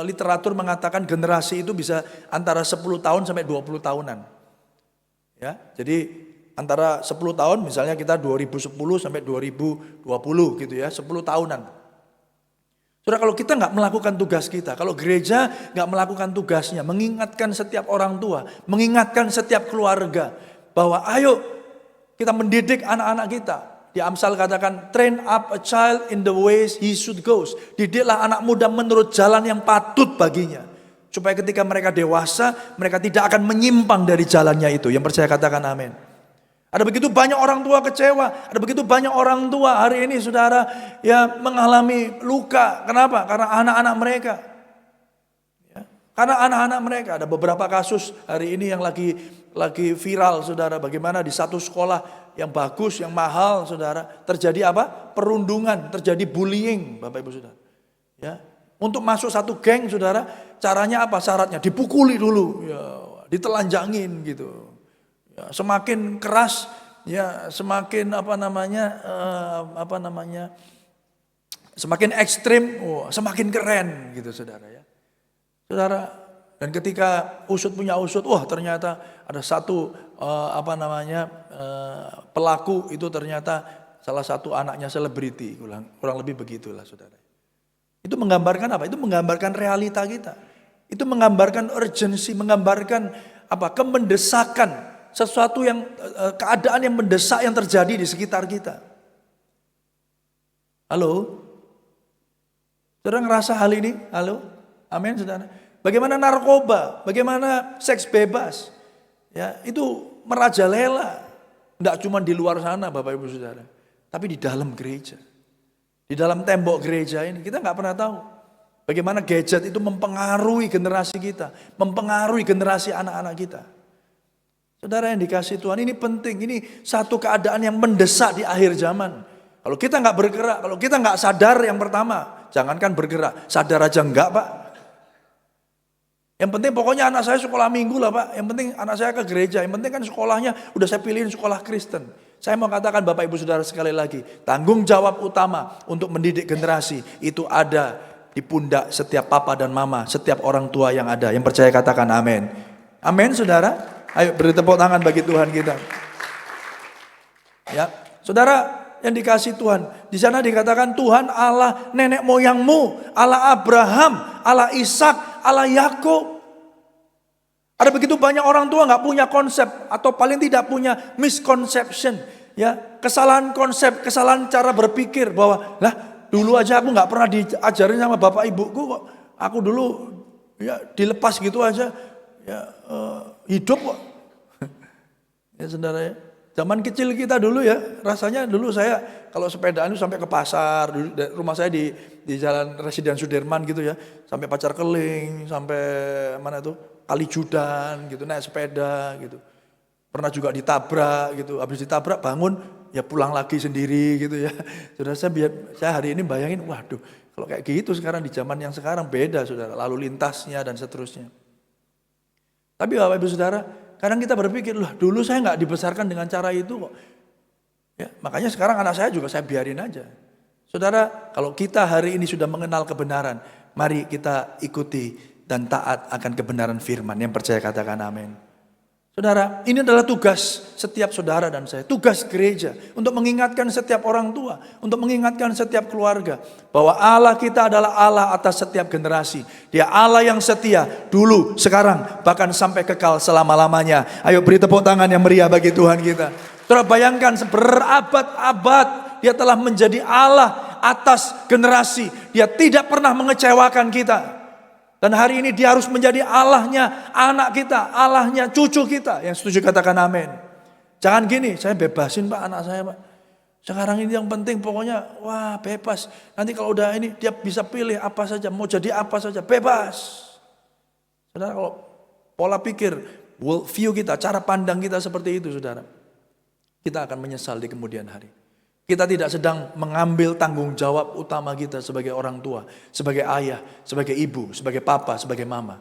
literatur mengatakan generasi itu bisa antara 10 tahun sampai 20 tahunan. Ya, jadi antara 10 tahun misalnya kita 2010 sampai 2020 gitu ya, 10 tahunan. Saudara, kalau kita nggak melakukan tugas kita, kalau gereja nggak melakukan tugasnya, mengingatkan setiap orang tua, mengingatkan setiap keluarga, bahwa ayo kita mendidik anak-anak kita. Di Amsal katakan, train up a child in the ways he should go. Didiklah anak muda menurut jalan yang patut baginya. Supaya ketika mereka dewasa, mereka tidak akan menyimpang dari jalannya itu. Yang percaya katakan amin. Ada begitu banyak orang tua kecewa, ada begitu banyak orang tua hari ini saudara ya mengalami luka. Kenapa? Karena anak-anak mereka. Ya, karena anak-anak mereka. Ada beberapa kasus hari ini yang lagi viral saudara. Bagaimana di satu sekolah yang bagus, yang mahal saudara, terjadi apa? Perundungan, terjadi bullying Bapak Ibu Saudara. Ya, untuk masuk satu geng saudara, caranya apa? Syaratnya dipukuli dulu, ya, ditelanjangin gitu. Ya, semakin keras, ya semakin semakin ekstrim, semakin keren gitu saudara ya. Saudara, dan ketika usut punya usut, wah ternyata ada satu pelaku itu ternyata salah satu anaknya selebriti, kurang lebih begitulah saudara. Itu menggambarkan apa? Itu menggambarkan realita kita. Itu menggambarkan urgensi, menggambarkan apa? Kemendesakan. Sesuatu yang keadaan yang mendesak yang terjadi di sekitar kita. Halo? Saudara ngerasa hal ini? Halo? Amin saudara. Bagaimana narkoba? Bagaimana seks bebas? Ya, itu merajalela. Tidak cuma di luar sana Bapak Ibu Saudara, tapi di dalam gereja. Di dalam tembok gereja ini kita nggak pernah tahu bagaimana gadget itu mempengaruhi generasi kita, mempengaruhi generasi anak-anak kita. Saudara yang dikasih Tuhan, ini penting, ini satu keadaan yang mendesak di akhir zaman. Kalau kita nggak bergerak, kalau kita nggak sadar yang pertama, jangankan bergerak, sadar aja enggak Pak. Yang penting pokoknya anak saya sekolah minggu lah Pak, yang penting anak saya ke gereja, yang penting kan sekolahnya udah saya pilihin sekolah Kristen. Saya mau katakan Bapak Ibu Saudara sekali lagi, tanggung jawab utama untuk mendidik generasi itu ada di pundak setiap papa dan mama, setiap orang tua yang ada. Yang percaya katakan amin. Amin saudara. Ayo beri tepuk tangan bagi Tuhan kita. Ya, saudara yang dikasih Tuhan, di sana dikatakan Tuhan Allah nenek moyangmu, Allah Abraham, Allah Ishak, Allah Yakub. Ada begitu banyak orang tua nggak punya konsep atau paling tidak punya misconception, ya kesalahan konsep, kesalahan cara berpikir bahwa lah dulu aja aku nggak pernah diajarin sama bapak ibuku kok, aku dulu ya dilepas gitu aja. Ya, hidup kok. Ya saudara ya. Zaman kecil kita dulu ya, rasanya dulu saya kalau sepedaan itu sampai ke pasar, dulu, rumah saya di Jalan Residen Sudirman gitu ya, sampai Pacar Keling, sampai mana itu Kalijudan gitu, naik sepeda gitu. Pernah juga ditabrak gitu, habis ditabrak bangun ya pulang lagi sendiri gitu ya. Saudara saya hari ini bayangin, waduh, kalau kayak gitu sekarang di zaman yang sekarang beda saudara, lalu lintasnya dan seterusnya. Tapi Bapak Ibu Saudara, kadang kita berpikir, loh dulu saya nggak dibesarkan dengan cara itu kok. Ya, makanya sekarang anak saya juga saya biarin aja. Saudara, kalau kita hari ini sudah mengenal kebenaran, mari kita ikuti dan taat akan kebenaran firman. Yang percaya katakan amin. Saudara, ini adalah tugas setiap saudara dan saya, tugas gereja untuk mengingatkan setiap orang tua, untuk mengingatkan setiap keluarga bahwa Allah kita adalah Allah atas setiap generasi. Dia Allah yang setia dulu, sekarang, bahkan sampai kekal selama-lamanya. Ayo beri tepuk tangan yang meriah bagi Tuhan kita. Saudara bayangkan berabad-abad Dia telah menjadi Allah atas generasi. Dia tidak pernah mengecewakan kita. Dan hari ini dia harus menjadi Allahnya anak kita, Allahnya cucu kita. Yang setuju katakan amin. Jangan gini, saya bebasin Pak anak saya Pak. Sekarang ini yang penting pokoknya wah bebas. Nanti kalau udah ini dia bisa pilih apa saja, mau jadi apa saja, bebas. Saudara, kalau pola pikir, world view kita, cara pandang kita seperti itu saudara, kita akan menyesal di kemudian hari. Kita tidak sedang mengambil tanggung jawab utama kita sebagai orang tua, sebagai ayah, sebagai ibu, sebagai papa, sebagai mama.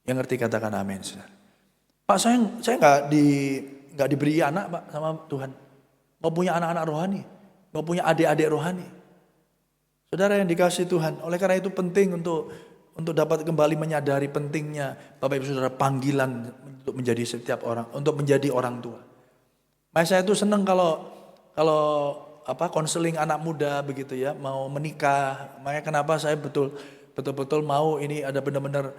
Yang ngerti katakan amin. Saudara. Pak saya nggak diberi anak Pak sama Tuhan. Nggak punya anak-anak rohani, nggak punya adik-adik rohani. Saudara yang dikasih Tuhan, oleh karena itu penting untuk dapat kembali menyadari pentingnya Bapak Ibu Saudara panggilan untuk menjadi setiap orang, untuk menjadi orang tua. Makanya saya itu senang kalau konseling anak muda begitu ya, mau menikah. Makanya kenapa saya betul-betul mau ini ada benar-benar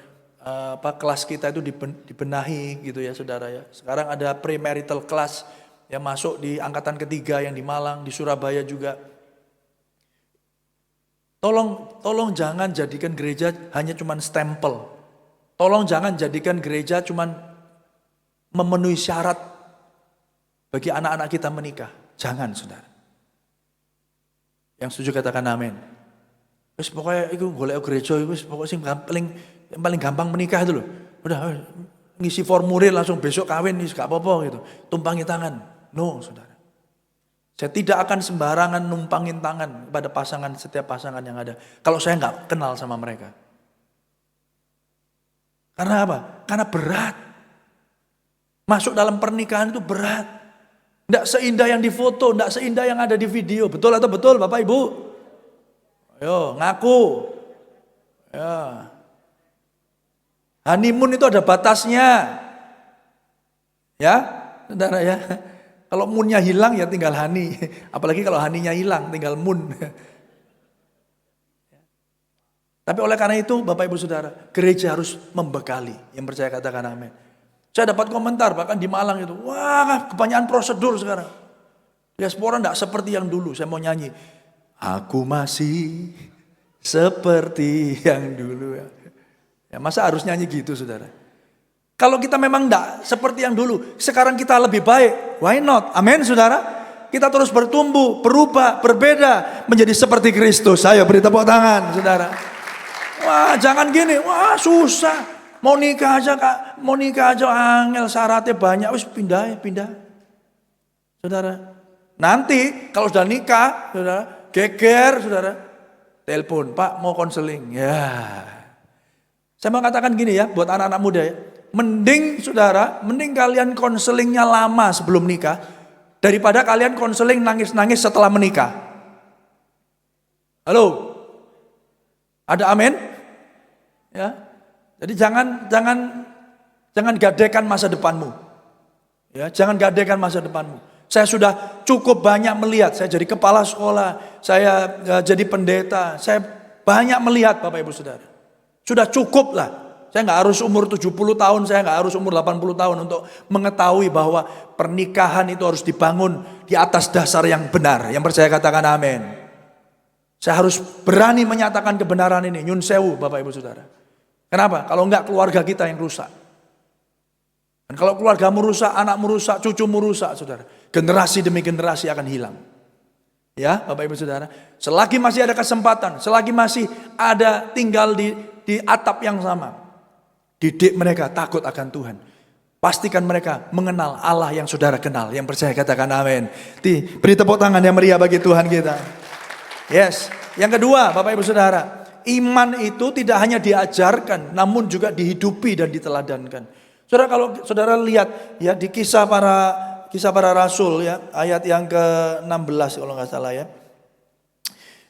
kelas kita itu dibenahi gitu ya saudara ya. Sekarang ada premarital class yang masuk di angkatan ketiga yang di Malang, di Surabaya juga. Tolong jangan jadikan gereja hanya cuman stempel. Tolong jangan jadikan gereja cuman memenuhi syarat bagi anak-anak kita menikah. Jangan saudara. Yang setuju katakan amin. Wis pokoknya itu golek gereja itu pokoknya yang paling gampang menikah itu loh. Udah ngisi formulir langsung besok kawin nih gak apa-apa gitu. Tumpangi tangan. No saudara. Saya tidak akan sembarangan numpangin tangan pada setiap pasangan yang ada. Kalau saya nggak kenal sama mereka. Karena apa? Karena berat. Masuk dalam pernikahan itu berat. Tidak seindah yang difoto, tidak seindah yang ada di video. Betul atau betul Bapak Ibu? Ayo ngaku. Ya. Honeymoon itu ada batasnya. Ya, saudara ya. Kalau moonnya hilang ya tinggal honey. Apalagi kalau honey-nya hilang tinggal moon. Tapi oleh karena itu Bapak Ibu Saudara, gereja harus membekali. Yang percaya katakan amin. Saya dapat komentar bahkan di Malang itu, wah kebanyakan prosedur sekarang. Diaspora enggak seperti yang dulu. Saya mau nyanyi, aku masih seperti yang dulu. Ya masa harus nyanyi gitu saudara? Kalau kita memang enggak seperti yang dulu, sekarang kita lebih baik, why not? Amin saudara? Kita terus bertumbuh, berubah, berbeda, menjadi seperti Kristus. Ayo beri tepuk tangan saudara. Wah jangan gini, wah susah. Mau nikah aja kak, mau nikah aja angel syaratnya banyak, wis pindah. Saudara, nanti kalau sudah nikah, saudara, geger, saudara, telepon, Pak mau konseling, ya. Saya mau katakan gini ya, buat anak-anak muda ya, mending kalian konselingnya lama sebelum nikah, daripada kalian konseling nangis-nangis setelah menikah. Halo, ada amin? Ya. Jadi jangan gadekan masa depanmu. Ya, jangan gadekan masa depanmu. Saya sudah cukup banyak melihat, saya jadi kepala sekolah, saya jadi pendeta, saya banyak melihat Bapak Ibu Saudara. Sudah cukup lah. Saya nggak harus umur 70 tahun, saya nggak harus umur 80 tahun untuk mengetahui bahwa pernikahan itu harus dibangun di atas dasar yang benar. Yang percaya katakan amin. Saya harus berani menyatakan kebenaran ini. Nyun sewu Bapak Ibu Saudara. Kenapa? Kalau enggak keluarga kita yang rusak. Dan kalau keluargamu rusak, anakmu rusak, cucumu rusak, saudara. Generasi demi generasi akan hilang. Ya, Bapak Ibu Saudara. Selagi masih ada kesempatan, selagi masih ada tinggal di atap yang sama. Didik mereka takut akan Tuhan. Pastikan mereka mengenal Allah yang saudara kenal. Yang percaya katakan amin. Beri tepuk tangan yang meriah bagi Tuhan kita. Yes. Yang kedua, Bapak Ibu Saudara. Iman itu tidak hanya diajarkan, namun juga dihidupi dan diteladankan. Saudara, kalau saudara lihat ya di kisah para rasul ya, ayat yang ke-16 kalau nggak salah ya.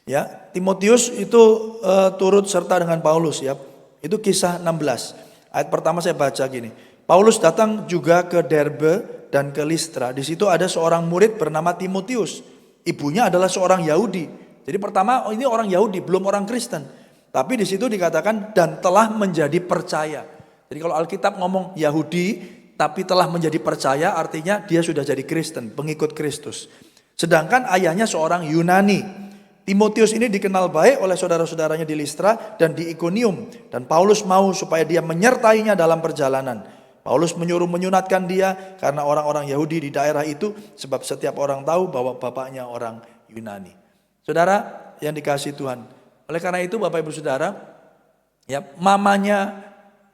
Ya, Timotius itu turut serta dengan Paulus ya. Itu kisah 16. Ayat pertama saya baca gini. Paulus datang juga ke Derbe dan ke Listra. Di situ ada seorang murid bernama Timotius. Ibunya adalah seorang Yahudi. Jadi pertama ini orang Yahudi, belum orang Kristen. Tapi di situ dikatakan dan telah menjadi percaya. Jadi kalau Alkitab ngomong Yahudi tapi telah menjadi percaya artinya dia sudah jadi Kristen, pengikut Kristus. Sedangkan ayahnya seorang Yunani. Timotius ini dikenal baik oleh saudara-saudaranya di Listra dan di Ikonium. Dan Paulus mau supaya dia menyertainya dalam perjalanan. Paulus menyuruh menyunatkan dia karena orang-orang Yahudi di daerah itu. Sebab setiap orang tahu bahwa bapaknya orang Yunani. Saudara yang dikasihi Tuhan. Oleh karena itu Bapak Ibu Saudara, ya, mamanya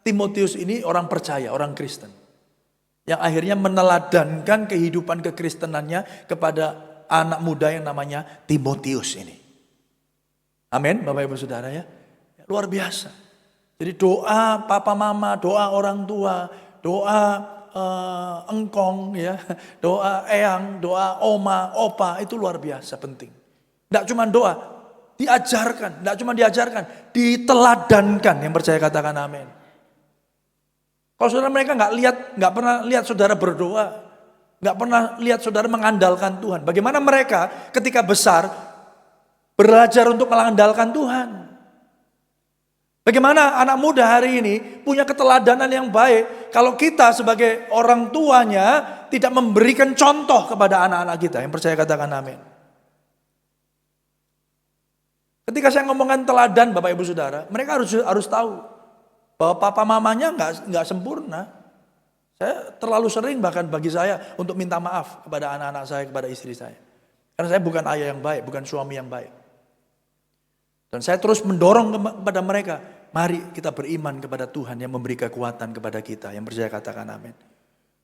Timotius ini orang percaya, orang Kristen. Yang akhirnya meneladankan kehidupan kekristenannya kepada anak muda yang namanya Timotius ini. Amin, Bapak Ibu Saudara ya. Luar biasa. Jadi doa papa mama, doa orang tua, doa engkong ya, doa eyang, doa oma, opa itu luar biasa penting. Tidak cuma doa, diajarkan, tidak cuma diajarkan, diteladankan. Yang percaya katakan amin. Kalau saudara mereka nggak pernah lihat saudara berdoa, nggak pernah lihat saudara mengandalkan Tuhan. Bagaimana mereka ketika besar belajar untuk mengandalkan Tuhan? Bagaimana anak muda hari ini punya keteladanan yang baik kalau kita sebagai orang tuanya tidak memberikan contoh kepada anak-anak kita? Yang percaya katakan amin. Ketika saya ngomongkan teladan Bapak Ibu Saudara, mereka harus tahu bahwa papa mamanya nggak sempurna. Saya terlalu sering bahkan bagi saya untuk minta maaf kepada anak-anak saya, kepada istri saya. Karena saya bukan ayah yang baik, bukan suami yang baik. Dan saya terus mendorong kepada mereka, mari kita beriman kepada Tuhan yang memberi kekuatan kepada kita. Yang percaya katakan amin.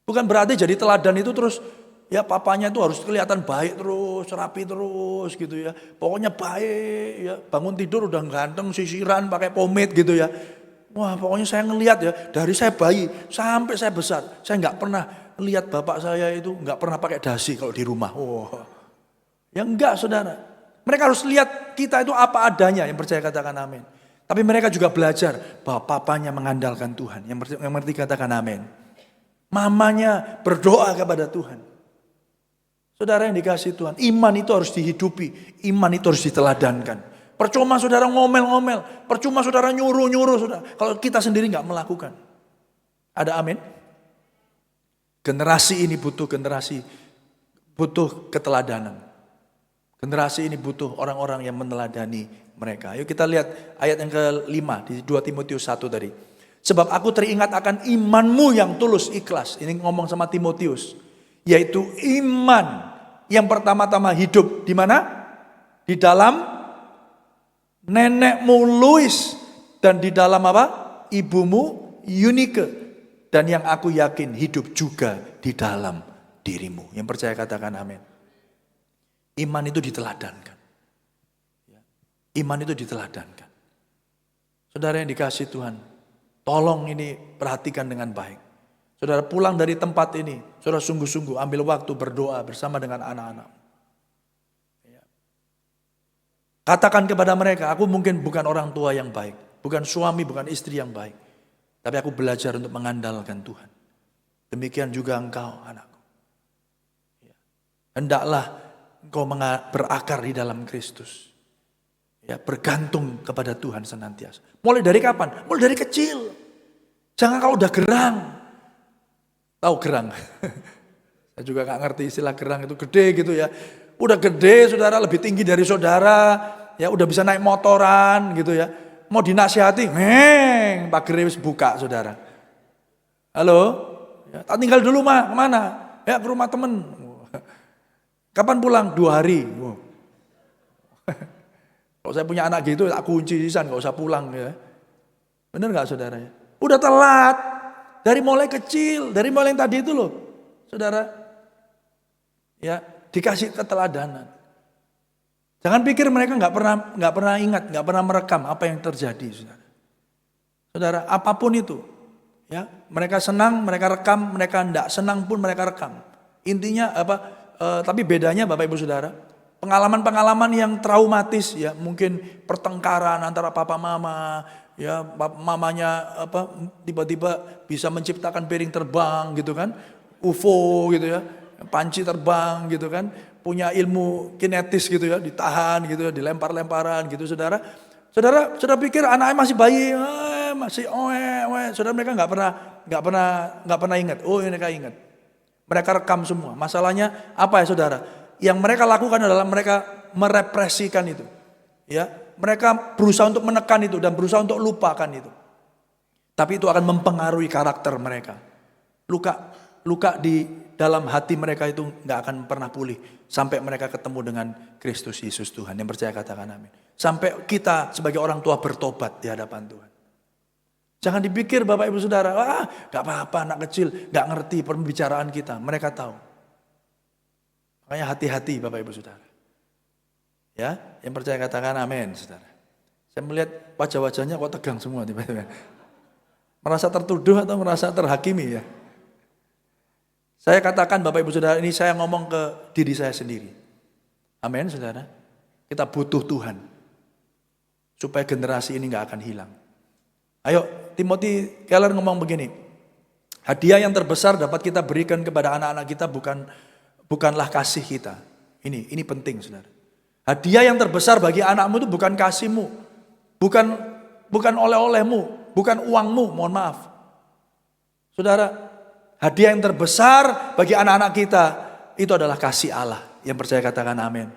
Bukan berarti jadi teladan itu terus ya papanya itu harus kelihatan baik terus, rapi terus gitu ya. Pokoknya baik ya, bangun tidur udah ganteng, sisiran, pakai pomade gitu ya. Wah pokoknya saya ngelihat ya, dari saya bayi sampai saya besar, saya nggak pernah lihat bapak saya itu nggak pernah pakai dasi kalau di rumah. Wah, ya enggak saudara. Mereka harus lihat kita itu apa adanya, yang percaya katakan amin. Tapi mereka juga belajar bahwa papanya mengandalkan Tuhan, yang mengerti katakan amin. Mamanya berdoa kepada Tuhan. Saudara yang dikasihi Tuhan, iman itu harus dihidupi, iman itu harus diteladankan. Percuma saudara ngomel-ngomel, percuma saudara nyuruh-nyuruh, saudara, kalau kita sendiri nggak melakukan. Ada amin? Generasi ini butuh keteladanan. Generasi ini butuh orang-orang yang meneladani mereka. Yuk kita lihat ayat yang ke-5 di 2 Timotius 1 tadi. Sebab aku teringat akan imanmu yang tulus ikhlas. Ini ngomong sama Timotius. Yaitu iman yang pertama-tama hidup di mana? Di dalam nenekmu Lois. Dan di dalam apa? Ibumu Eunike. Dan yang aku yakin hidup juga di dalam dirimu. Yang percaya katakan amin. Iman itu diteladankan. Iman itu diteladankan. Saudara yang dikasihi Tuhan, tolong ini perhatikan dengan baik. Saudara pulang dari tempat ini, saudara sungguh-sungguh ambil waktu berdoa bersama dengan anak-anak. Katakan kepada mereka, aku mungkin bukan orang tua yang baik, bukan suami, bukan istri yang baik. Tapi aku belajar untuk mengandalkan Tuhan. Demikian juga engkau anakku. Hendaklah engkau berakar di dalam Kristus. Ya, bergantung kepada Tuhan senantiasa. Mulai dari kapan? Mulai dari kecil. Jangan kalau udah gerang. Tahu gerang? Saya juga gak ngerti istilah gerang itu gede gitu ya. Udah gede saudara, lebih tinggi dari saudara. Ya udah bisa naik motoran gitu ya. Mau dinasihati, pagernya wis buka saudara. Halo? Ya, tak tinggal dulu mah, kemana? Ya ke rumah temen. Kapan pulang? 2 hari. Kalau saya punya anak gitu, aku kunci sisan, gak usah pulang ya. Bener gak saudara? Udah telat. Dari mulai kecil, dari mulai yang tadi itu loh. Saudara, ya dikasih keteladanan. Jangan pikir mereka nggak pernah ingat, nggak pernah merekam apa yang terjadi, saudara. Saudara, apapun itu, ya mereka senang, mereka rekam, mereka tidak senang pun mereka rekam. Intinya apa? Tapi bedanya Bapak Ibu Saudara, pengalaman-pengalaman yang traumatis, ya mungkin pertengkaran antara papa mama, ya mamanya apa tiba-tiba bisa menciptakan piring terbang gitu kan, UFO gitu ya, panci terbang gitu kan. Punya ilmu kinetis gitu ya, ditahan gitu ya, dilempar-lemparan gitu saudara. Saudara pikir anaknya masih bayi, masih saudara mereka nggak pernah ingat. Oh mereka ingat. Mereka rekam semua. Masalahnya apa ya saudara? Yang mereka lakukan adalah mereka merepresikan itu. Ya, mereka berusaha untuk menekan itu dan berusaha untuk lupakan itu. Tapi itu akan mempengaruhi karakter mereka. Luka di dalam hati mereka itu nggak akan pernah pulih sampai mereka ketemu dengan Kristus Yesus Tuhan. Yang percaya katakan amin. Sampai kita sebagai orang tua bertobat di hadapan Tuhan. Jangan dipikir Bapak Ibu Saudara, gak apa-apa anak kecil, gak ngerti pembicaraan kita. Mereka tahu. Makanya hati-hati Bapak Ibu Saudara. Ya, yang percaya katakan amin Saudara. Saya melihat wajah-wajahnya kok tegang semua tiba-tiba. Merasa tertuduh atau merasa terhakimi ya. Saya katakan Bapak Ibu Saudara, ini saya ngomong ke diri saya sendiri. Amin Saudara. Kita butuh Tuhan. Supaya generasi ini gak akan hilang. Ayo, Timothy Keller ngomong begini. Hadiah yang terbesar dapat kita berikan kepada anak-anak kita bukanlah kasih kita. Ini penting Saudara. Hadiah yang terbesar bagi anakmu itu bukan kasihmu. Bukan oleh-olehmu, bukan uangmu, mohon maaf. Saudara, hadiah yang terbesar bagi anak-anak kita itu adalah kasih Allah. Yang percaya katakan amin.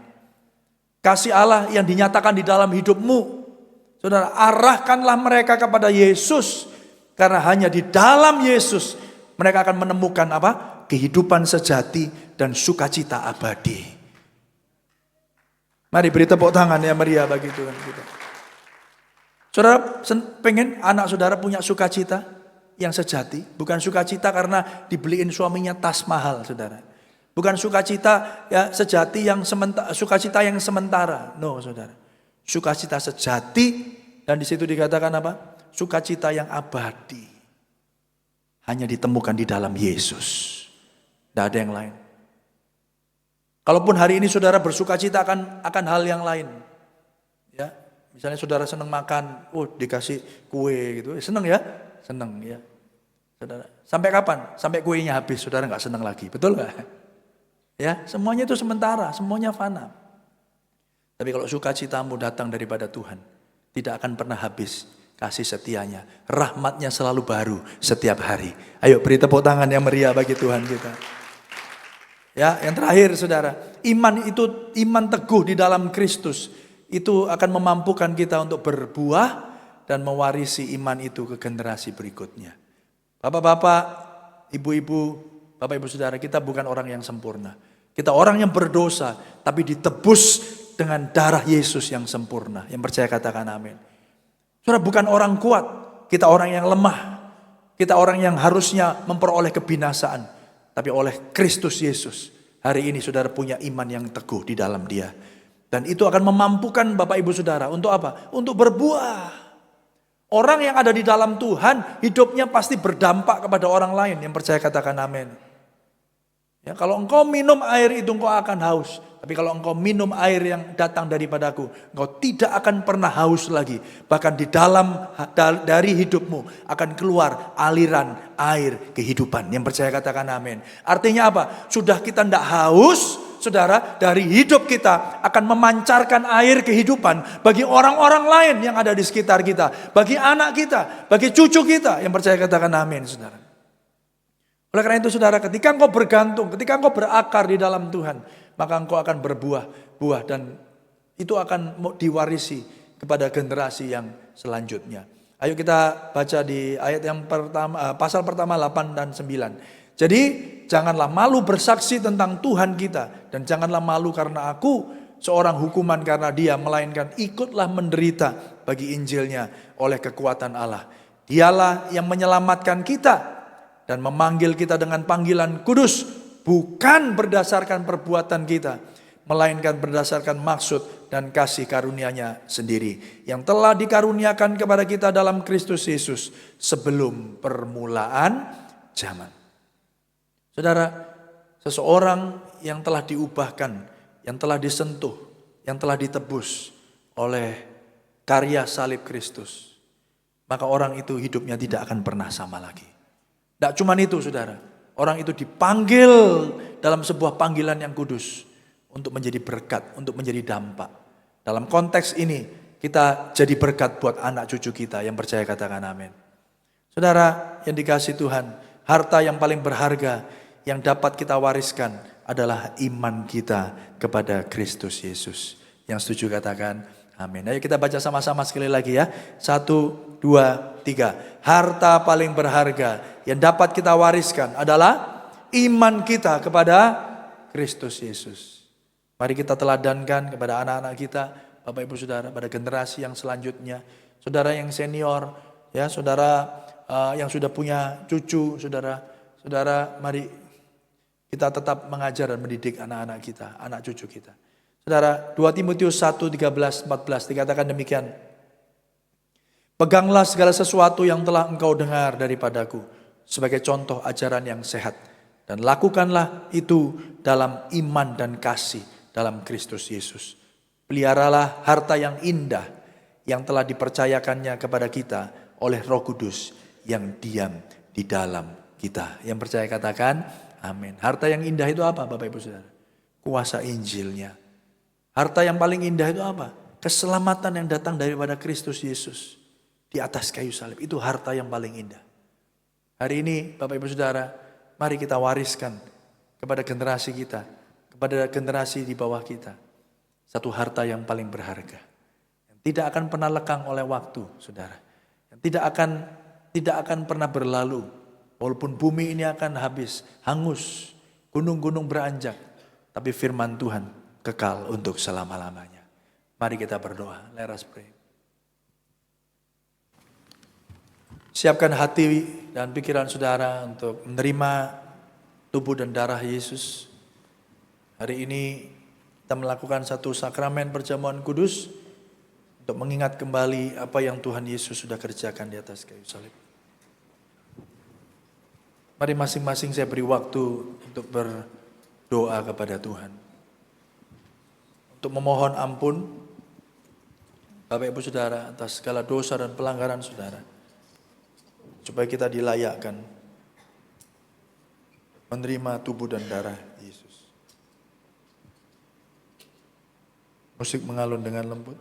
Kasih Allah yang dinyatakan di dalam hidupmu. Saudara, arahkanlah mereka kepada Yesus. Karena hanya di dalam Yesus mereka akan menemukan apa? Kehidupan sejati dan sukacita abadi. Mari beri tepuk tangan yang meriah bagi Tuhan kita. Saudara pengen anak saudara punya sukacita yang sejati. Bukan sukacita karena dibeliin suaminya tas mahal saudara. Bukan sukacita ya sejati yang sukacita yang sementara. No saudara. Sukacita sejati dan di situ dikatakan apa? Sukacita yang abadi. Hanya ditemukan di dalam Yesus. Tidak ada yang lain. Kalaupun hari ini saudara bersukacita akan hal yang lain. Ya, misalnya saudara senang makan, dikasih kue gitu. Senang ya? Senang ya. Saudara, sampai kapan? Sampai kuenya habis, saudara nggak senang lagi. Betul nggak? Ya, semuanya itu sementara, semuanya fana. Tapi kalau sukacitamu datang daripada Tuhan, tidak akan pernah habis kasih setianya. Rahmatnya selalu baru setiap hari. Ayo beri tepuk tangan yang meriah bagi Tuhan kita. Ya, yang terakhir saudara, iman teguh di dalam Kristus itu akan memampukan kita untuk berbuah dan mewarisi iman itu ke generasi berikutnya. Bapak-bapak, ibu-ibu, Bapak Ibu Saudara, kita bukan orang yang sempurna. Kita orang yang berdosa, tapi ditebus dengan darah Yesus yang sempurna. Yang percaya katakan amin. Saudara bukan orang kuat, kita orang yang lemah. Kita orang yang harusnya memperoleh kebinasaan. Tapi oleh Kristus Yesus, hari ini saudara punya iman yang teguh di dalam Dia. Dan itu akan memampukan Bapak Ibu Saudara untuk apa? Untuk berbuah. Orang yang ada di dalam Tuhan, hidupnya pasti berdampak kepada orang lain. Yang percaya katakan amin. Ya, kalau engkau minum air itu engkau akan haus. Tapi kalau engkau minum air yang datang daripadaku, engkau tidak akan pernah haus lagi. Bahkan di dalam dari hidupmu akan keluar aliran air kehidupan. Yang percaya katakan amin. Artinya apa? Sudah kita tidak haus, saudara, dari hidup kita akan memancarkan air kehidupan bagi orang-orang lain yang ada di sekitar kita. Bagi anak kita, bagi cucu kita. Yang percaya katakan amin, saudara. Oleh karena itu saudara, ketika engkau bergantung, ketika engkau berakar di dalam Tuhan, maka engkau akan berbuah dan itu akan diwarisi kepada generasi yang selanjutnya. Ayo kita baca di ayat yang pertama, pasal pertama 8 dan 9. Jadi janganlah malu bersaksi tentang Tuhan kita, dan janganlah malu karena aku seorang hukuman karena Dia, melainkan ikutlah menderita bagi Injilnya oleh kekuatan Allah. Dialah yang menyelamatkan kita dan memanggil kita dengan panggilan kudus, bukan berdasarkan perbuatan kita, melainkan berdasarkan maksud dan kasih karunia-Nya sendiri, yang telah dikaruniakan kepada kita dalam Kristus Yesus sebelum permulaan zaman. Saudara, seseorang yang telah diubahkan, yang telah disentuh, yang telah ditebus oleh karya salib Kristus, maka orang itu hidupnya tidak akan pernah sama lagi. Tidak cuma itu saudara, orang itu dipanggil dalam sebuah panggilan yang kudus untuk menjadi berkat, untuk menjadi dampak. Dalam konteks ini kita jadi berkat buat anak cucu kita. Yang percaya katakan amin. Saudara yang dikasihi Tuhan, harta yang paling berharga yang dapat kita wariskan adalah iman kita kepada Kristus Yesus. Yang setuju katakan Amin. Ayo kita baca sama-sama sekali lagi ya. 1, 2, 3. Harta paling berharga yang dapat kita wariskan adalah iman kita kepada Kristus Yesus. Mari kita teladankan kepada anak-anak kita, Bapak Ibu Saudara, pada generasi yang selanjutnya. Saudara yang senior, ya, saudara yang sudah punya cucu, saudara, mari kita tetap mengajar dan mendidik anak-anak kita, anak cucu kita. Saudara, 2 Timotius 1, 13, 14 dikatakan demikian. Peganglah segala sesuatu yang telah engkau dengar daripadaku sebagai contoh ajaran yang sehat. Dan lakukanlah itu dalam iman dan kasih dalam Kristus Yesus. Peliharalah harta yang indah yang telah dipercayakannya kepada kita oleh Roh Kudus yang diam di dalam kita. Yang percaya katakan amin. Harta yang indah itu apa Bapak Ibu Saudara? Kuasa Injilnya. Harta yang paling indah itu apa? Keselamatan yang datang daripada Kristus Yesus di atas kayu salib. Itu harta yang paling indah. Hari ini Bapak Ibu Saudara, mari kita wariskan kepada generasi kita, kepada generasi di bawah kita, satu harta yang paling berharga. Yang tidak akan pernah lekang oleh waktu, Saudara. Yang tidak akan pernah berlalu. Walaupun bumi ini akan habis, hangus, gunung-gunung beranjak. Tapi firman Tuhan kekal untuk selama-lamanya. Mari kita berdoa. Let us pray. Siapkan hati dan pikiran saudara untuk menerima tubuh dan darah Yesus. Hari ini kita melakukan satu sakramen perjamuan kudus untuk mengingat kembali apa yang Tuhan Yesus sudah kerjakan di atas kayu salib. Mari masing-masing saya beri waktu untuk berdoa kepada Tuhan. Untuk memohon ampun Bapak Ibu Saudara atas segala dosa dan pelanggaran saudara. Supaya kita dilayakkan menerima tubuh dan darah Yesus. Musik mengalun dengan lembut.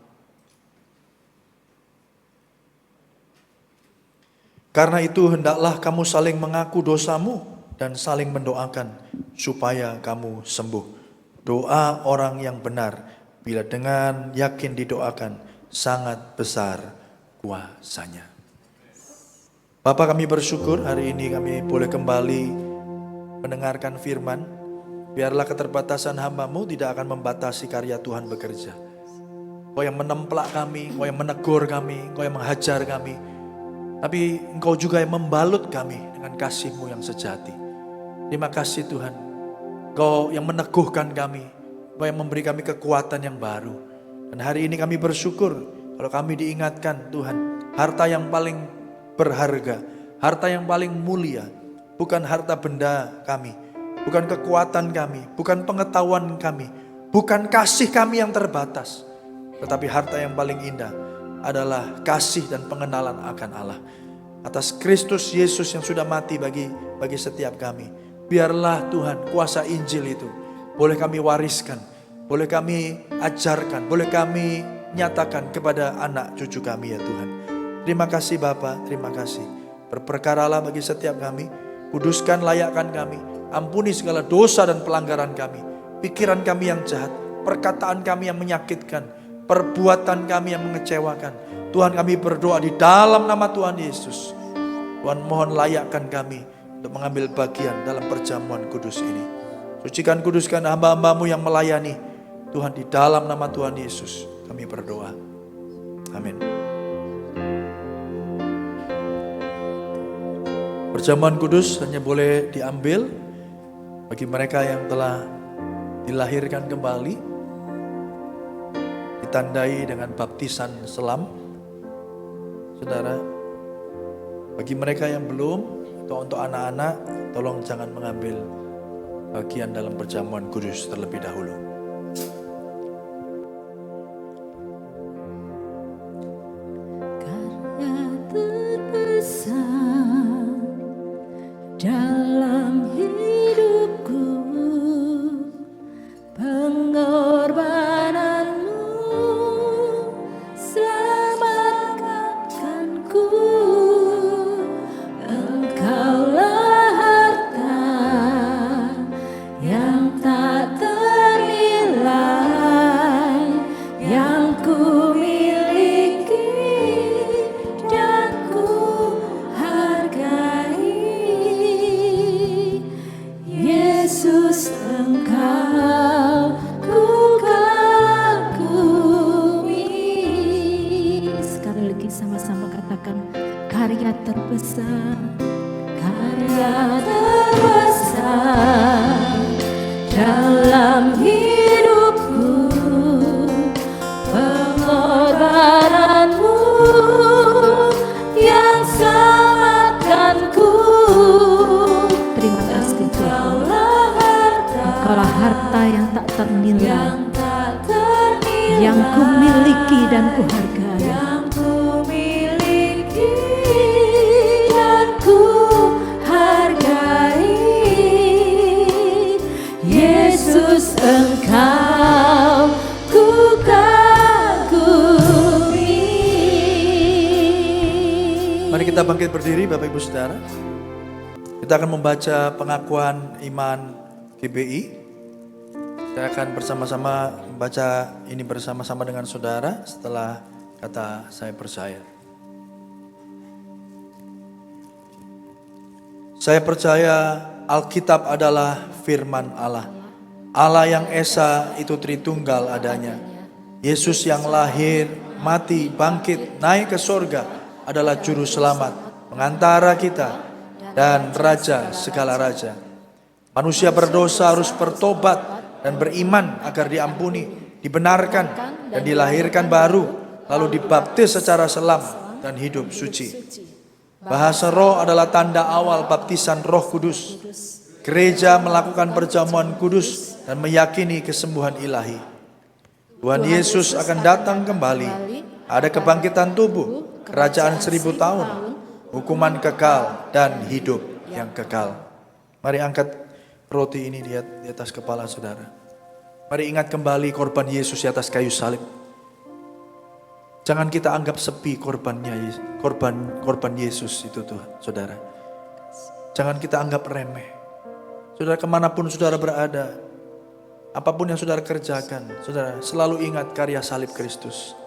Karena itu hendaklah kamu saling mengaku dosamu dan saling mendoakan supaya kamu sembuh. Doa orang yang benar bila dengan yakin didoakan sangat besar kuasanya. Bapa, kami bersyukur hari ini kami boleh kembali mendengarkan firman. Biarlah keterbatasan hamba-Mu tidak akan membatasi karya Tuhan bekerja. Engkau yang menemplak kami, Engkau yang menegur kami, Engkau yang menghajar kami. Tapi Engkau juga yang membalut kami dengan kasih-Mu yang sejati. Terima kasih Tuhan. Engkau yang meneguhkan kami, Engkau yang memberi kami kekuatan yang baru. Dan hari ini kami bersyukur kalau kami diingatkan Tuhan, harta yang paling berharga, harta yang paling mulia, bukan harta benda kami, bukan kekuatan kami, bukan pengetahuan kami, bukan kasih kami yang terbatas. Tetapi harta yang paling indah adalah kasih dan pengenalan akan Allah. Atas Kristus Yesus yang sudah mati bagi setiap kami. Biarlah Tuhan kuasa Injil itu boleh kami wariskan, boleh kami ajarkan, boleh kami nyatakan kepada anak cucu kami ya Tuhan. Terima kasih Bapa, terima kasih. Berperkaralah bagi setiap kami, kuduskan, layakkan kami, ampuni segala dosa dan pelanggaran kami, pikiran kami yang jahat, perkataan kami yang menyakitkan, perbuatan kami yang mengecewakan. Tuhan, kami berdoa di dalam nama Tuhan Yesus. Tuhan, mohon layakkan kami untuk mengambil bagian dalam perjamuan kudus ini. Sucikan, kuduskan hamba-hamba-Mu yang melayani. Tuhan, di dalam nama Tuhan Yesus kami berdoa. Amin. Perjamuan kudus hanya boleh diambil bagi mereka yang telah dilahirkan kembali, ditandai dengan baptisan selam. Saudara, bagi mereka yang belum, atau untuk anak-anak, tolong jangan mengambil bagian dalam perjamuan kudus terlebih dahulu. Karya terbesar dalam hidupku, pengorbananmu selamatkanku. Engkaulah harta yang tak ternilai yang ku miliki. terasa dalam hidupku, pengorbananmu yang selamatkanku. Terima kasih Tuhan. Engkaulah harta yang tak ternilai, yang ku miliki dan ku hargai. Yang ku miliki dan ku hargai. Yesus, Engkau ku kagumi. Mari kita bangkit berdiri Bapak Ibu Saudara. Kita akan membaca pengakuan iman GBI. Saya akan bersama-sama membaca ini bersama-sama dengan saudara setelah kata saya percaya. Saya percaya Alkitab adalah firman Allah. Allah yang Esa itu Tritunggal adanya. Yesus yang lahir, mati, bangkit, naik ke sorga adalah juru selamat, pengantara kita dan raja segala raja. Manusia berdosa harus bertobat dan beriman agar diampuni, dibenarkan dan dilahirkan baru, lalu dibaptis secara selam dan hidup suci. Bahasa roh adalah tanda awal baptisan Roh Kudus. Gereja melakukan perjamuan kudus dan meyakini kesembuhan ilahi. Tuhan Yesus akan datang kembali. Ada kebangkitan tubuh, kerajaan 1000 tahun, hukuman kekal dan hidup yang kekal. Mari angkat roti ini di atas kepala saudara. Mari ingat kembali korban Yesus di atas kayu salib. Jangan kita anggap sepi korbannya, korban Yesus itu Tuhan, saudara. Jangan kita anggap remeh. Saudara, kemanapun saudara berada, apapun yang saudara kerjakan, saudara selalu ingat karya salib Kristus.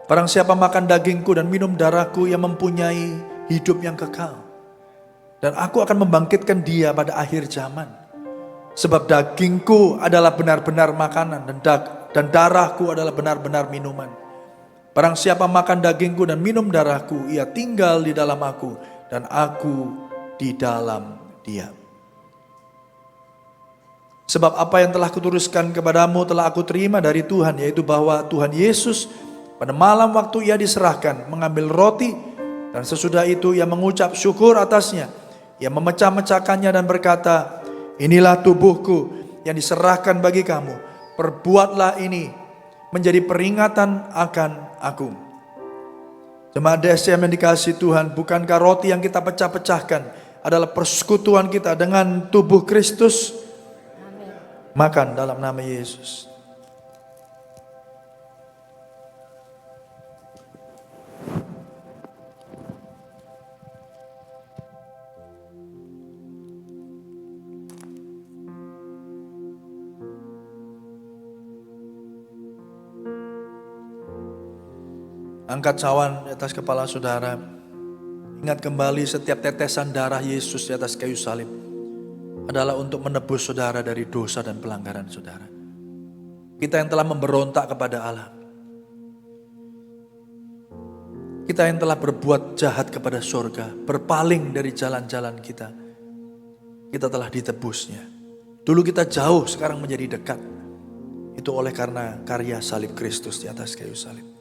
Barang siapa makan dagingku dan minum darahku yang mempunyai hidup yang kekal, dan aku akan membangkitkan dia pada akhir zaman. Sebab dagingku adalah benar-benar makanan dan darahku adalah benar-benar minuman. Barang siapa makan dagingku dan minum darahku, ia tinggal di dalam aku dan aku di dalam dia. Sebab apa yang telah kutuliskan kepadamu telah aku terima dari Tuhan, yaitu bahwa Tuhan Yesus pada malam waktu ia diserahkan mengambil roti, dan sesudah itu ia mengucap syukur atasnya. Ia memecah-mecahkannya dan berkata, inilah tubuhku yang diserahkan bagi kamu. Perbuatlah ini menjadi peringatan akan aku. Jemaat DSM yang dikasihi Tuhan, bukankah roti yang kita pecah-pecahkan adalah persekutuan kita dengan tubuh Kristus? Makan dalam nama Yesus. Angkat cawan di atas kepala saudara. Ingat kembali setiap tetesan darah Yesus di atas kayu salib adalah untuk menebus saudara dari dosa dan pelanggaran saudara. Kita yang telah memberontak kepada Allah. Kita yang telah berbuat jahat kepada surga, berpaling dari jalan-jalan kita. Kita telah ditebusnya. Dulu kita jauh, sekarang menjadi dekat. Itu oleh karena karya salib Kristus di atas kayu salib.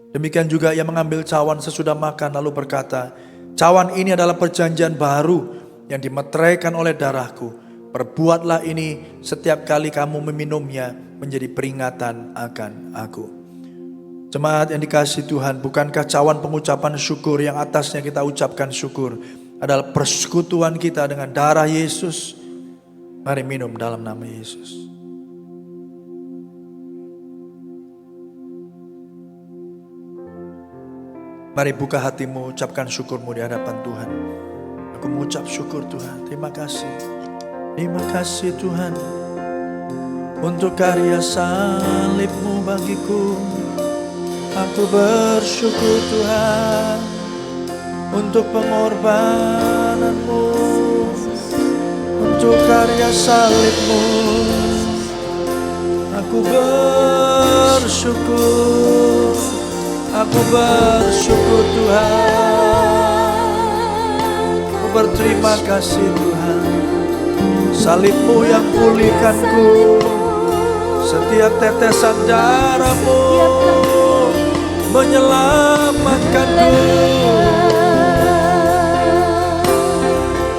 Demikian juga ia mengambil cawan sesudah makan lalu berkata, cawan ini adalah perjanjian baru yang dimeteraikan oleh darahku. Perbuatlah ini setiap kali kamu meminumnya menjadi peringatan akan aku. Jemaat yang dikasihi Tuhan, bukankah cawan pengucapan syukur yang atasnya kita ucapkan syukur adalah persekutuan kita dengan darah Yesus? Mari minum dalam nama Yesus. Mari buka hatimu, ucapkan syukurmu di hadapan Tuhan. Aku mengucap syukur Tuhan, terima kasih. Terima kasih Tuhan untuk karya salib-Mu bagiku. Aku bersyukur Tuhan untuk pengorbanan-Mu, untuk karya salib-Mu. Aku bersyukur. Aku bersyukur Tuhan. berterima kasih Tuhan. Salib-Mu yang pulihkanku, setiap tetesan darah-Mu menyelamatkanku.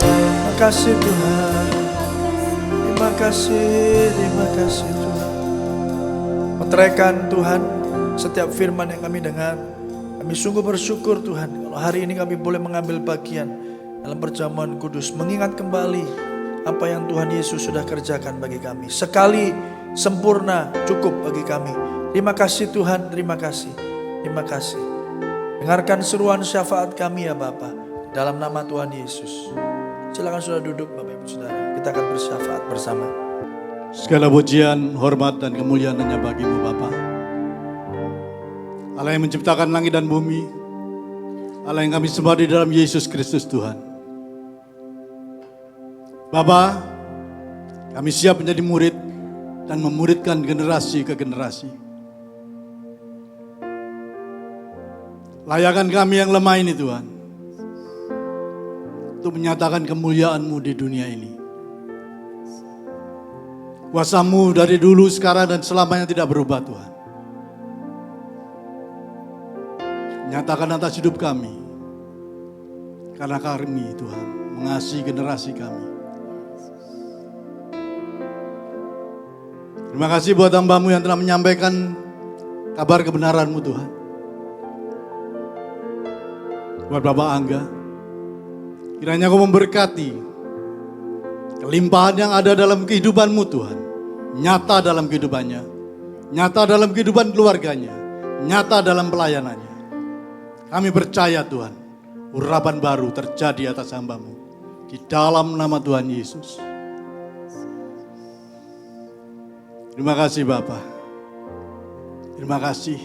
Terima kasih Tuhan. Terima kasih Tuhan. Meteraikan Tuhan setiap firman yang kami dengar. Kami sungguh bersyukur Tuhan kalau hari ini kami boleh mengambil bagian dalam perjamuan kudus, mengingat kembali apa yang Tuhan Yesus sudah kerjakan bagi kami. Sekali sempurna cukup bagi kami. Terima kasih Tuhan, terima kasih. Terima kasih. Dengarkan seruan syafaat kami ya Bapa, dalam nama Tuhan Yesus. Silakan sudah duduk Bapak Ibu Saudara. Kita akan bersyafaat bersama. Segala pujian, hormat dan kemuliaan hanya bagi-Mu Bapa. Allah yang menciptakan langit dan bumi, Allah yang kami sembah di dalam Yesus Kristus Tuhan. Bapa, kami siap menjadi murid dan memuridkan generasi ke generasi. Layakan kami yang lemah ini Tuhan, untuk menyatakan kemuliaan-Mu di dunia ini. Kuasa-Mu dari dulu, sekarang, dan selamanya tidak berubah Tuhan. Nyatakan atas hidup kami, karena kami Tuhan mengasihi generasi kami. Terima kasih buat hamba-Mu yang telah menyampaikan kabar kebenaran-Mu Tuhan. Buat Bapak Angga, kiranya Kau memberkati kelimpahan yang ada dalam kehidupan-Mu Tuhan. Nyata dalam kehidupannya, nyata dalam kehidupan keluarganya, nyata dalam pelayanannya. Kami percaya Tuhan, urapan baru terjadi atas hamba-Mu. Di dalam nama Tuhan Yesus. Terima kasih Bapa. Terima kasih.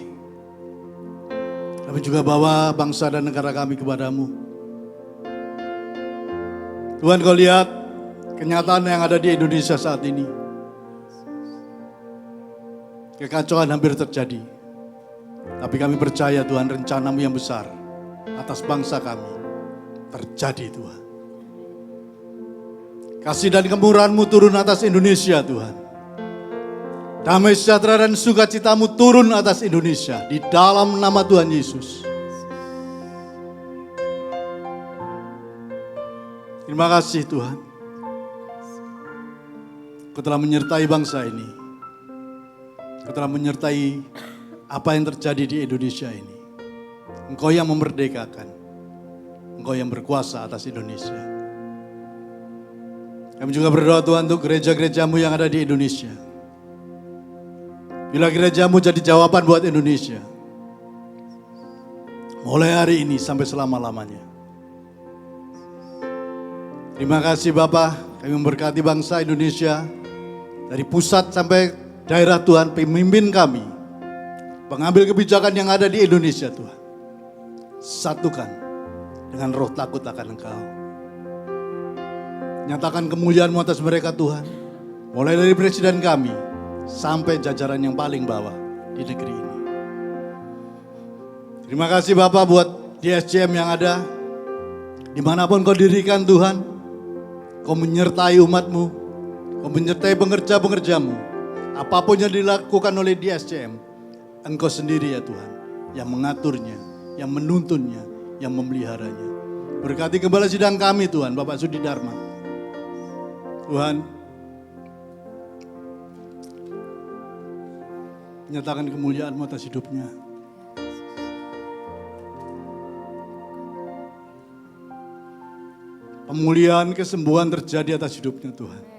Kami juga bawa bangsa dan negara kami kepada-Mu. Tuhan, Kau lihat kenyataan yang ada di Indonesia saat ini. Kekacauan hampir terjadi. Tapi kami percaya Tuhan, rencana-Mu yang besar atas bangsa kami terjadi Tuhan. Kasih dan kemurahan-Mu turun atas Indonesia Tuhan. Damai sejahtera dan sukacita-Mu turun atas Indonesia di dalam nama Tuhan Yesus. Terima kasih Tuhan. Kau telah menyertai bangsa ini. Kau telah menyertai apa yang terjadi di Indonesia ini. Engkau yang memerdekakan. Engkau yang berkuasa atas Indonesia. Kami juga berdoa Tuhan untuk gereja-gereja-Mu yang ada di Indonesia. Bila gereja-Mu jadi jawaban buat Indonesia. Mulai hari ini sampai selama-lamanya. Terima kasih Bapa, kami memberkati bangsa Indonesia. Dari pusat sampai daerah Tuhan, pemimpin kami. Pengambil kebijakan yang ada di Indonesia Tuhan. Satukan dengan roh takut akan Engkau. Nyatakan kemuliaan-Mu atas mereka Tuhan. Mulai dari presiden kami sampai jajaran yang paling bawah di negeri ini. Terima kasih Bapak buat DSCM yang ada. Dimanapun Kau dirikan Tuhan, Kau menyertai umat-Mu, Kau menyertai pengerja-pengerja-Mu. Apapun yang dilakukan oleh DSCM, Engkau sendiri ya Tuhan, yang mengaturnya, yang menuntunnya, yang memeliharanya. Berkati kepala sidang kami Tuhan, Bapak Sudi Dharma. Tuhan, nyatakan kemuliaan-Mu atas hidupnya. Pemulihan, kesembuhan terjadi atas hidupnya Tuhan.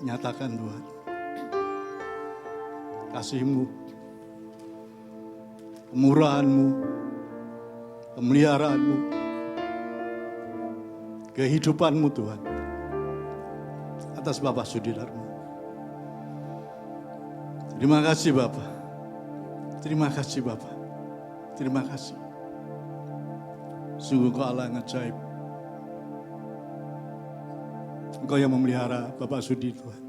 Nyatakan Tuhan kasih-Mu, kemurahan-Mu, pemeliharaan-Mu, kehidupan-Mu Tuhan atas Bapak Sudi Dharma. Terima kasih Bapak. Terima kasih Bapak. Terima kasih. Sungguh Kau Allah yang ajaib. Engkau yang memelihara Bapak Sudi Tuhan.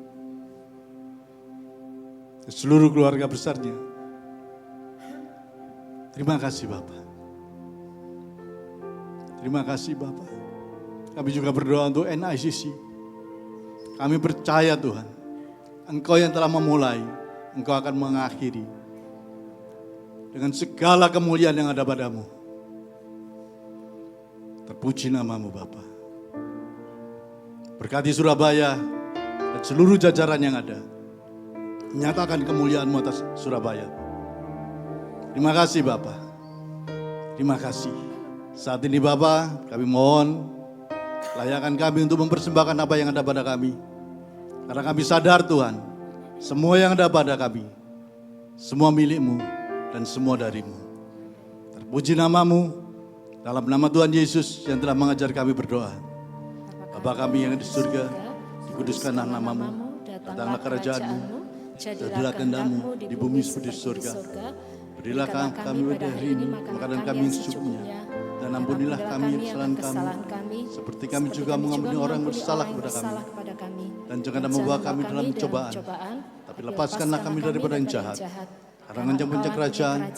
Dan seluruh keluarga besarnya. Terima kasih Bapak. Terima kasih Bapak. Kami juga berdoa untuk NICC. Kami percaya Tuhan, Engkau yang telah memulai, Engkau akan mengakhiri. Dengan segala kemuliaan yang ada padamu. Terpuji namamu Bapa. Berkati Surabaya dan seluruh jajaran yang ada. Nyatakan kemuliaan-Mu atas Surabaya. Terima kasih Bapa. Terima kasih. Saat ini Bapa, kami mohon layakan kami untuk mempersembahkan apa yang ada pada kami. Karena kami sadar Tuhan, semua yang ada pada kami, semua milik-Mu dan semua dari-Mu. Terpuji namamu, dalam nama Tuhan Yesus yang telah mengajar kami berdoa. Bapa kami yang di surga, dikuduskanlah namamu, datanglah kerajaan-Mu, jadilah kehendak-Mu di bumi seperti di surga. Berilah kami pada hari ini makanan kami yang secukupnya, dan ampunilah kami kesalahan kami, seperti kami juga mengampuni orang yang bersalah kepada kami. Dan janganlah membawa kami dalam cobaan, tapi lepaskanlah kami daripada yang jahat. Karena Engkau punya kerajaan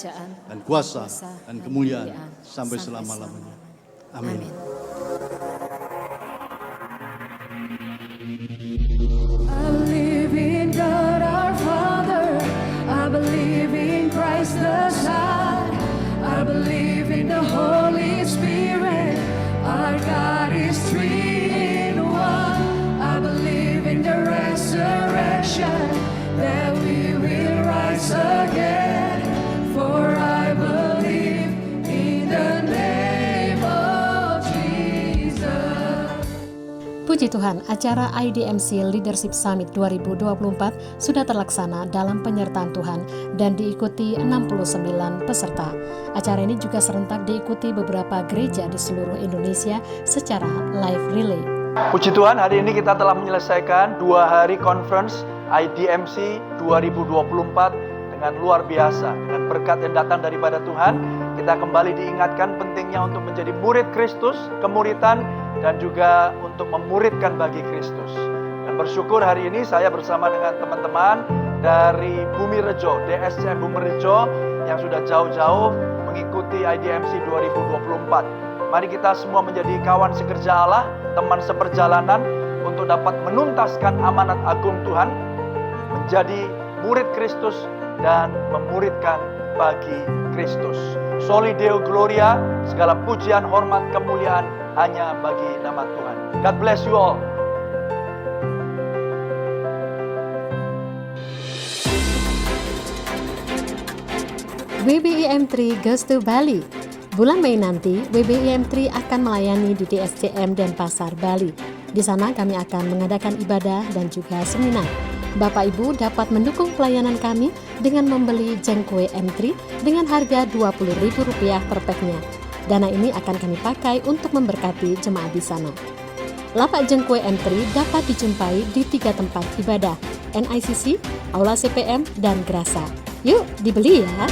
dan kuasa dan kemuliaan sampai selama-lamanya. Amin. I believe in God our Father. I believe in Christ the Son. I believe in the Holy Spirit. Our God is three in one. I believe in the resurrection, that we will rise again. For I believe in the name of Jesus. Puji Tuhan, acara IDMC Leadership Summit 2024 sudah terlaksana dalam penyertaan Tuhan dan diikuti 69 peserta. Acara ini juga serentak diikuti beberapa gereja di seluruh Indonesia secara live relay. Puji Tuhan, hari ini kita telah menyelesaikan 2 hari conference IDMC 2024 dengan luar biasa. Dengan berkat yang datang daripada Tuhan, kita kembali diingatkan pentingnya untuk menjadi murid Kristus, kemuritan, dan juga untuk memuridkan bagi Kristus. Dan bersyukur hari ini saya bersama dengan teman-teman dari Bumi Rejo, DSCM Bumi Rejo yang sudah jauh-jauh mengikuti IDMC 2024. Mari kita semua menjadi kawan sekerja Allah, teman seperjalanan untuk dapat menuntaskan amanat agung Tuhan, menjadi murid Kristus dan memuridkan bagi Kristus. Soli Deo Gloria, segala pujian, hormat, kemuliaan hanya bagi nama Tuhan. God bless you all. WBIM3 goes to Bali. Bulan Mei nanti, WBIM3 akan melayani di DSCM Denpasar, Bali. Di sana kami akan mengadakan ibadah dan juga seminar. Bapak Ibu dapat mendukung pelayanan kami dengan membeli jengkue M3 dengan harga Rp20.000 per packnya. Dana ini akan kami pakai untuk memberkati jemaat di sana. Lapak jengkue M3 dapat dijumpai di 3 tempat ibadah, NICC, Aula CPM, dan Grasa. Yuk, dibeli ya!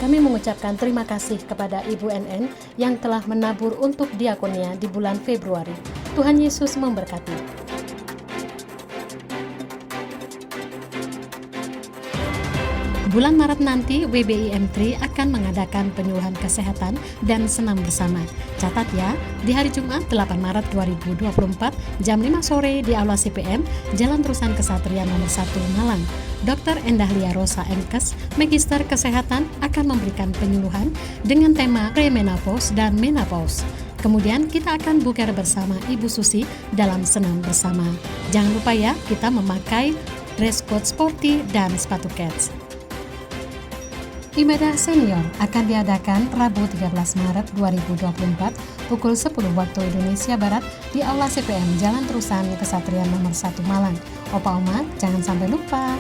Kami mengucapkan terima kasih kepada Ibu NN yang telah menabur untuk diakonia di bulan Februari. Tuhan Yesus memberkati. Bulan Maret nanti, WBIM3 akan mengadakan penyuluhan kesehatan dan senam bersama. Catat ya, di hari Jumat 8 Maret 2024, jam 5 sore di Aula CPM, Jalan Terusan Kesatria nomor 1 Malang. Dr. Endahlia Rosa MKes, Magister Kesehatan, akan memberikan penyuluhan dengan tema premenopause dan menopause. Kemudian kita akan buka bersama Ibu Susi dalam senam bersama. Jangan lupa ya, kita memakai dress code sporty dan sepatu kets. Ibadah senior akan diadakan Rabu 13 Maret 2024 pukul 10 waktu Indonesia Barat di Aula CPM Jalan Terusan Kesatria nomor 1 Malang. Opa Oma, jangan sampai lupa.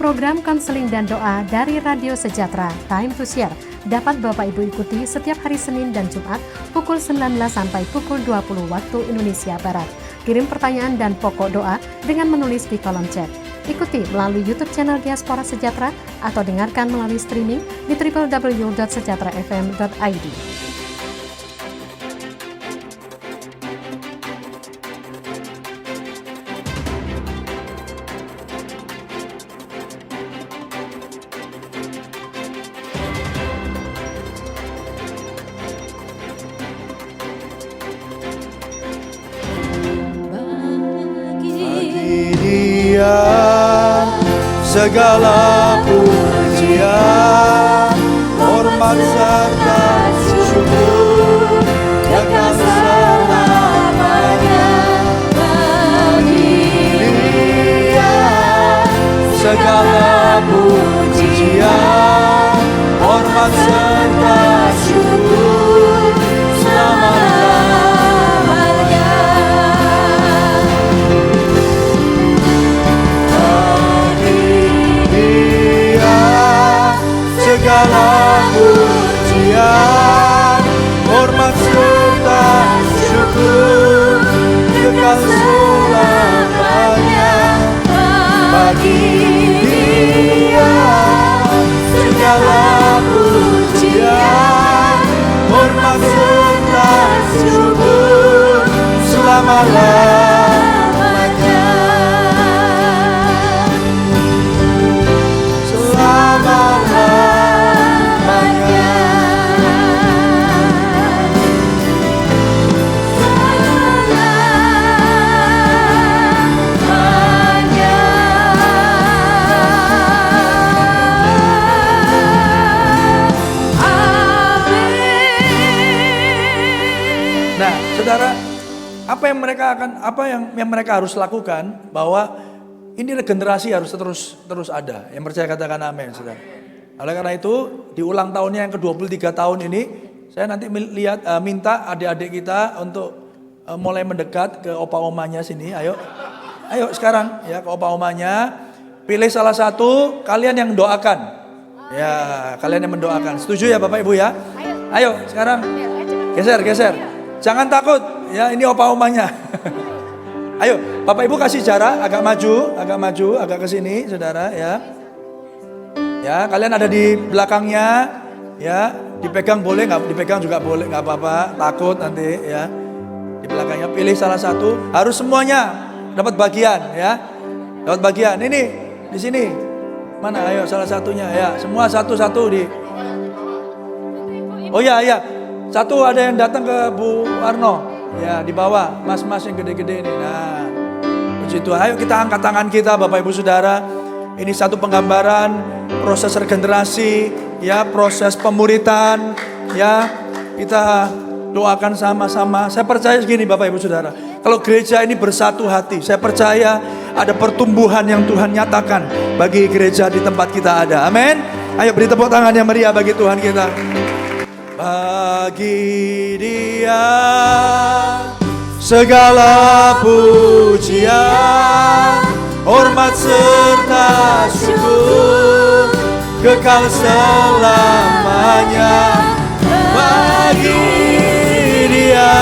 Program konseling dan doa dari Radio Sejahtera Time to Share dapat Bapak Ibu ikuti setiap hari Senin dan Jumat pukul 19 sampai pukul 20 waktu Indonesia Barat. Kirim pertanyaan dan pokok doa dengan menulis di kolom chat. Ikuti melalui YouTube channel Diaspora Sejahtera atau dengarkan melalui streaming di www.sejahterafm.id. segala pujian, hormat serta syukur kekal selamanya bagi Dia. Segala pujian, hormat serta syukur selama-lamanya bagi Dia. Segala pujian, hormat serta syukur kekal selamanya bagi Dia. Segala pujian, hormat serta syukur selama-lamanya. Selama-lamanya. Nah, saudara, apa yang mereka harus lakukan, bahwa ini regenerasi harus terus ada. Yang percaya katakan amin, saudara. Oleh karena itu, di ulang tahunnya yang ke-23 tahun ini, saya nanti minta adik-adik kita untuk mulai mendekat ke opa omanya sini. Ayo sekarang ya ke opa omanya. Pilih salah satu, kalian yang doakan. Ya, kalian yang mendoakan. Setuju ya Bapak Ibu ya? Ayo sekarang. Geser. Jangan takut, ya ini opa omanya. Ayo, Bapak Ibu kasih jarak, agak maju, agak ke sini, saudara ya. Ya, kalian ada di belakangnya, ya. Dipegang boleh, nggak dipegang juga boleh, nggak apa-apa. Takut nanti, ya. Di belakangnya pilih salah satu, harus semuanya dapat bagian, ya. Dapat bagian. Ini di sini. Mana? Ayo salah satunya, ya. Semua satu-satu di. Oh iya. Satu ada yang datang ke Bu Arno, ya di bawah, mas-mas yang gede-gede ini. Nah, puji Tuhan. Ayo kita angkat tangan kita, Bapak Ibu Saudara. Ini satu penggambaran proses regenerasi, ya proses pemuritan, ya kita doakan sama-sama. Saya percaya segini, Bapak Ibu Saudara. Kalau gereja ini bersatu hati, saya percaya ada pertumbuhan yang Tuhan nyatakan bagi gereja di tempat kita ada. Amin. Ayo beri tepuk tangan yang meriah bagi Tuhan kita. Bagi Dia segala pujian, hormat serta syukur kekal selamanya. Bagi Dia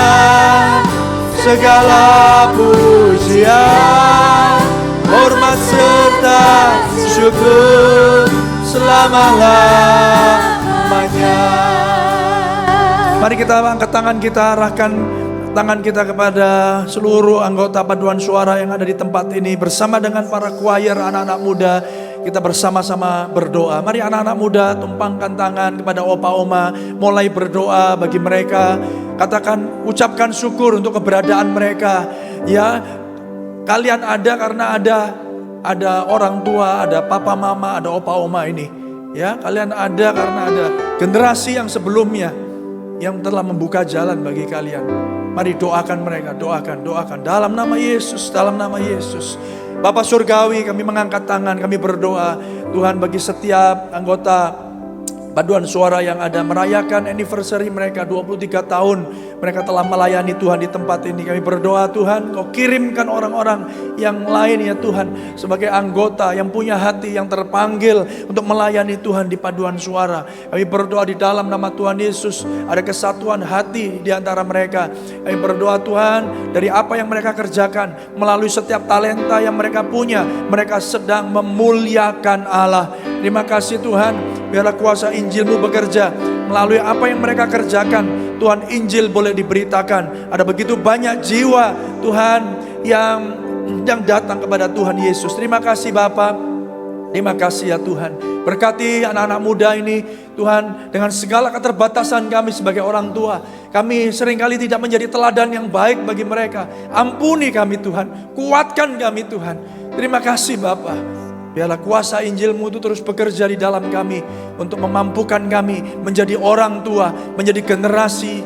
segala pujian, hormat serta syukur selama-lamanya. Mari kita angkat tangan kita, arahkan tangan kita kepada seluruh anggota paduan suara yang ada di tempat ini. Bersama dengan para choir, anak-anak muda, kita bersama-sama berdoa. Mari anak-anak muda tumpangkan tangan kepada opa oma, mulai berdoa bagi mereka. Katakan, ucapkan syukur untuk keberadaan mereka. Ya, kalian ada karena ada orang tua, ada papa mama, ada opa oma ini. Ya, kalian ada karena ada generasi yang sebelumnya yang telah membuka jalan bagi kalian. Mari doakan mereka, doakan dalam nama Yesus, dalam nama Yesus. Bapa Surgawi, kami mengangkat tangan, kami berdoa Tuhan bagi setiap anggota paduan suara yang ada merayakan anniversary mereka 23 tahun mereka telah melayani Tuhan di tempat ini. Kami berdoa Tuhan, Kau kirimkan orang-orang yang lain ya Tuhan, sebagai anggota yang punya hati yang terpanggil untuk melayani Tuhan di paduan suara. Kami berdoa di dalam nama Tuhan Yesus ada kesatuan hati di antara mereka. Kami berdoa Tuhan, dari apa yang mereka kerjakan, melalui setiap talenta yang mereka punya, mereka sedang memuliakan Allah. Terima kasih Tuhan, biarlah kuasa Injil-Mu bekerja melalui apa yang mereka kerjakan. Tuhan, Injil boleh diberitakan. Ada begitu banyak jiwa Tuhan yang datang kepada Tuhan Yesus. Terima kasih Bapa. Terima kasih ya Tuhan. Berkati anak-anak muda ini Tuhan, dengan segala keterbatasan kami sebagai orang tua, kami seringkali tidak menjadi teladan yang baik bagi mereka. Ampuni kami Tuhan, kuatkan kami Tuhan. Terima kasih Bapa. Biarlah kuasa Injil-Mu itu terus bekerja di dalam kami untuk memampukan kami menjadi orang tua, menjadi generasi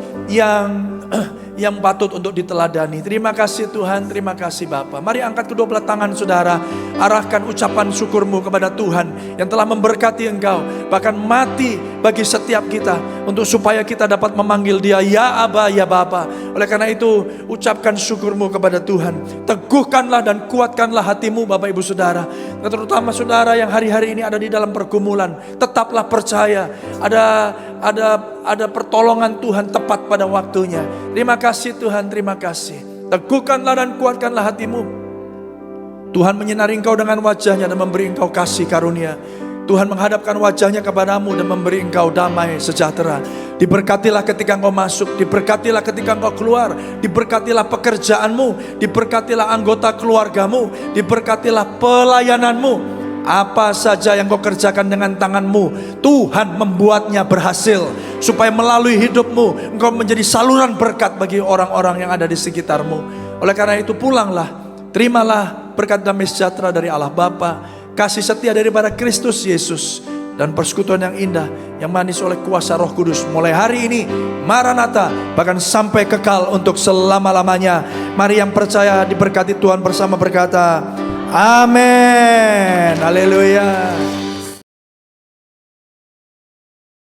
yang patut untuk diteladani. Terima kasih Tuhan, terima kasih Bapa. Mari angkat kedua belah tangan saudara, arahkan ucapan syukur-Mu kepada Tuhan yang telah memberkati engkau, bahkan mati bagi setiap kita untuk supaya kita dapat memanggil Dia ya Aba, ya Bapa. Oleh karena itu, ucapkan syukur-Mu kepada Tuhan. Teguhkanlah dan kuatkanlah hatimu Bapak Ibu Saudara. Terutama saudara yang hari-hari ini ada di dalam pergumulan, tetaplah percaya ada pertolongan Tuhan tepat pada waktunya. Terima kasih Tuhan, terima kasih. Teguhkanlah dan kuatkanlah hatimu. Tuhan menyinari engkau dengan wajahnya dan memberi engkau kasih karunia. Tuhan menghadapkan wajahnya kepadamu dan memberi engkau damai sejahtera. Diberkatilah ketika engkau masuk, diberkatilah ketika engkau keluar, diberkatilah pekerjaanmu, diberkatilah anggota keluargamu, diberkatilah pelayananmu. Apa saja yang kau kerjakan dengan tanganmu, Tuhan membuatnya berhasil, supaya melalui hidupmu engkau menjadi saluran berkat bagi orang-orang yang ada di sekitarmu. Oleh karena itu pulanglah, terimalah berkat damai sejahtera dari Allah Bapa, kasih setia daripada Kristus Yesus, dan persekutuan yang indah yang manis oleh kuasa Roh Kudus mulai hari ini, Maranatha, bahkan sampai kekal untuk selama-lamanya. Mari yang percaya diberkati Tuhan bersama berkata, Amin. Haleluya.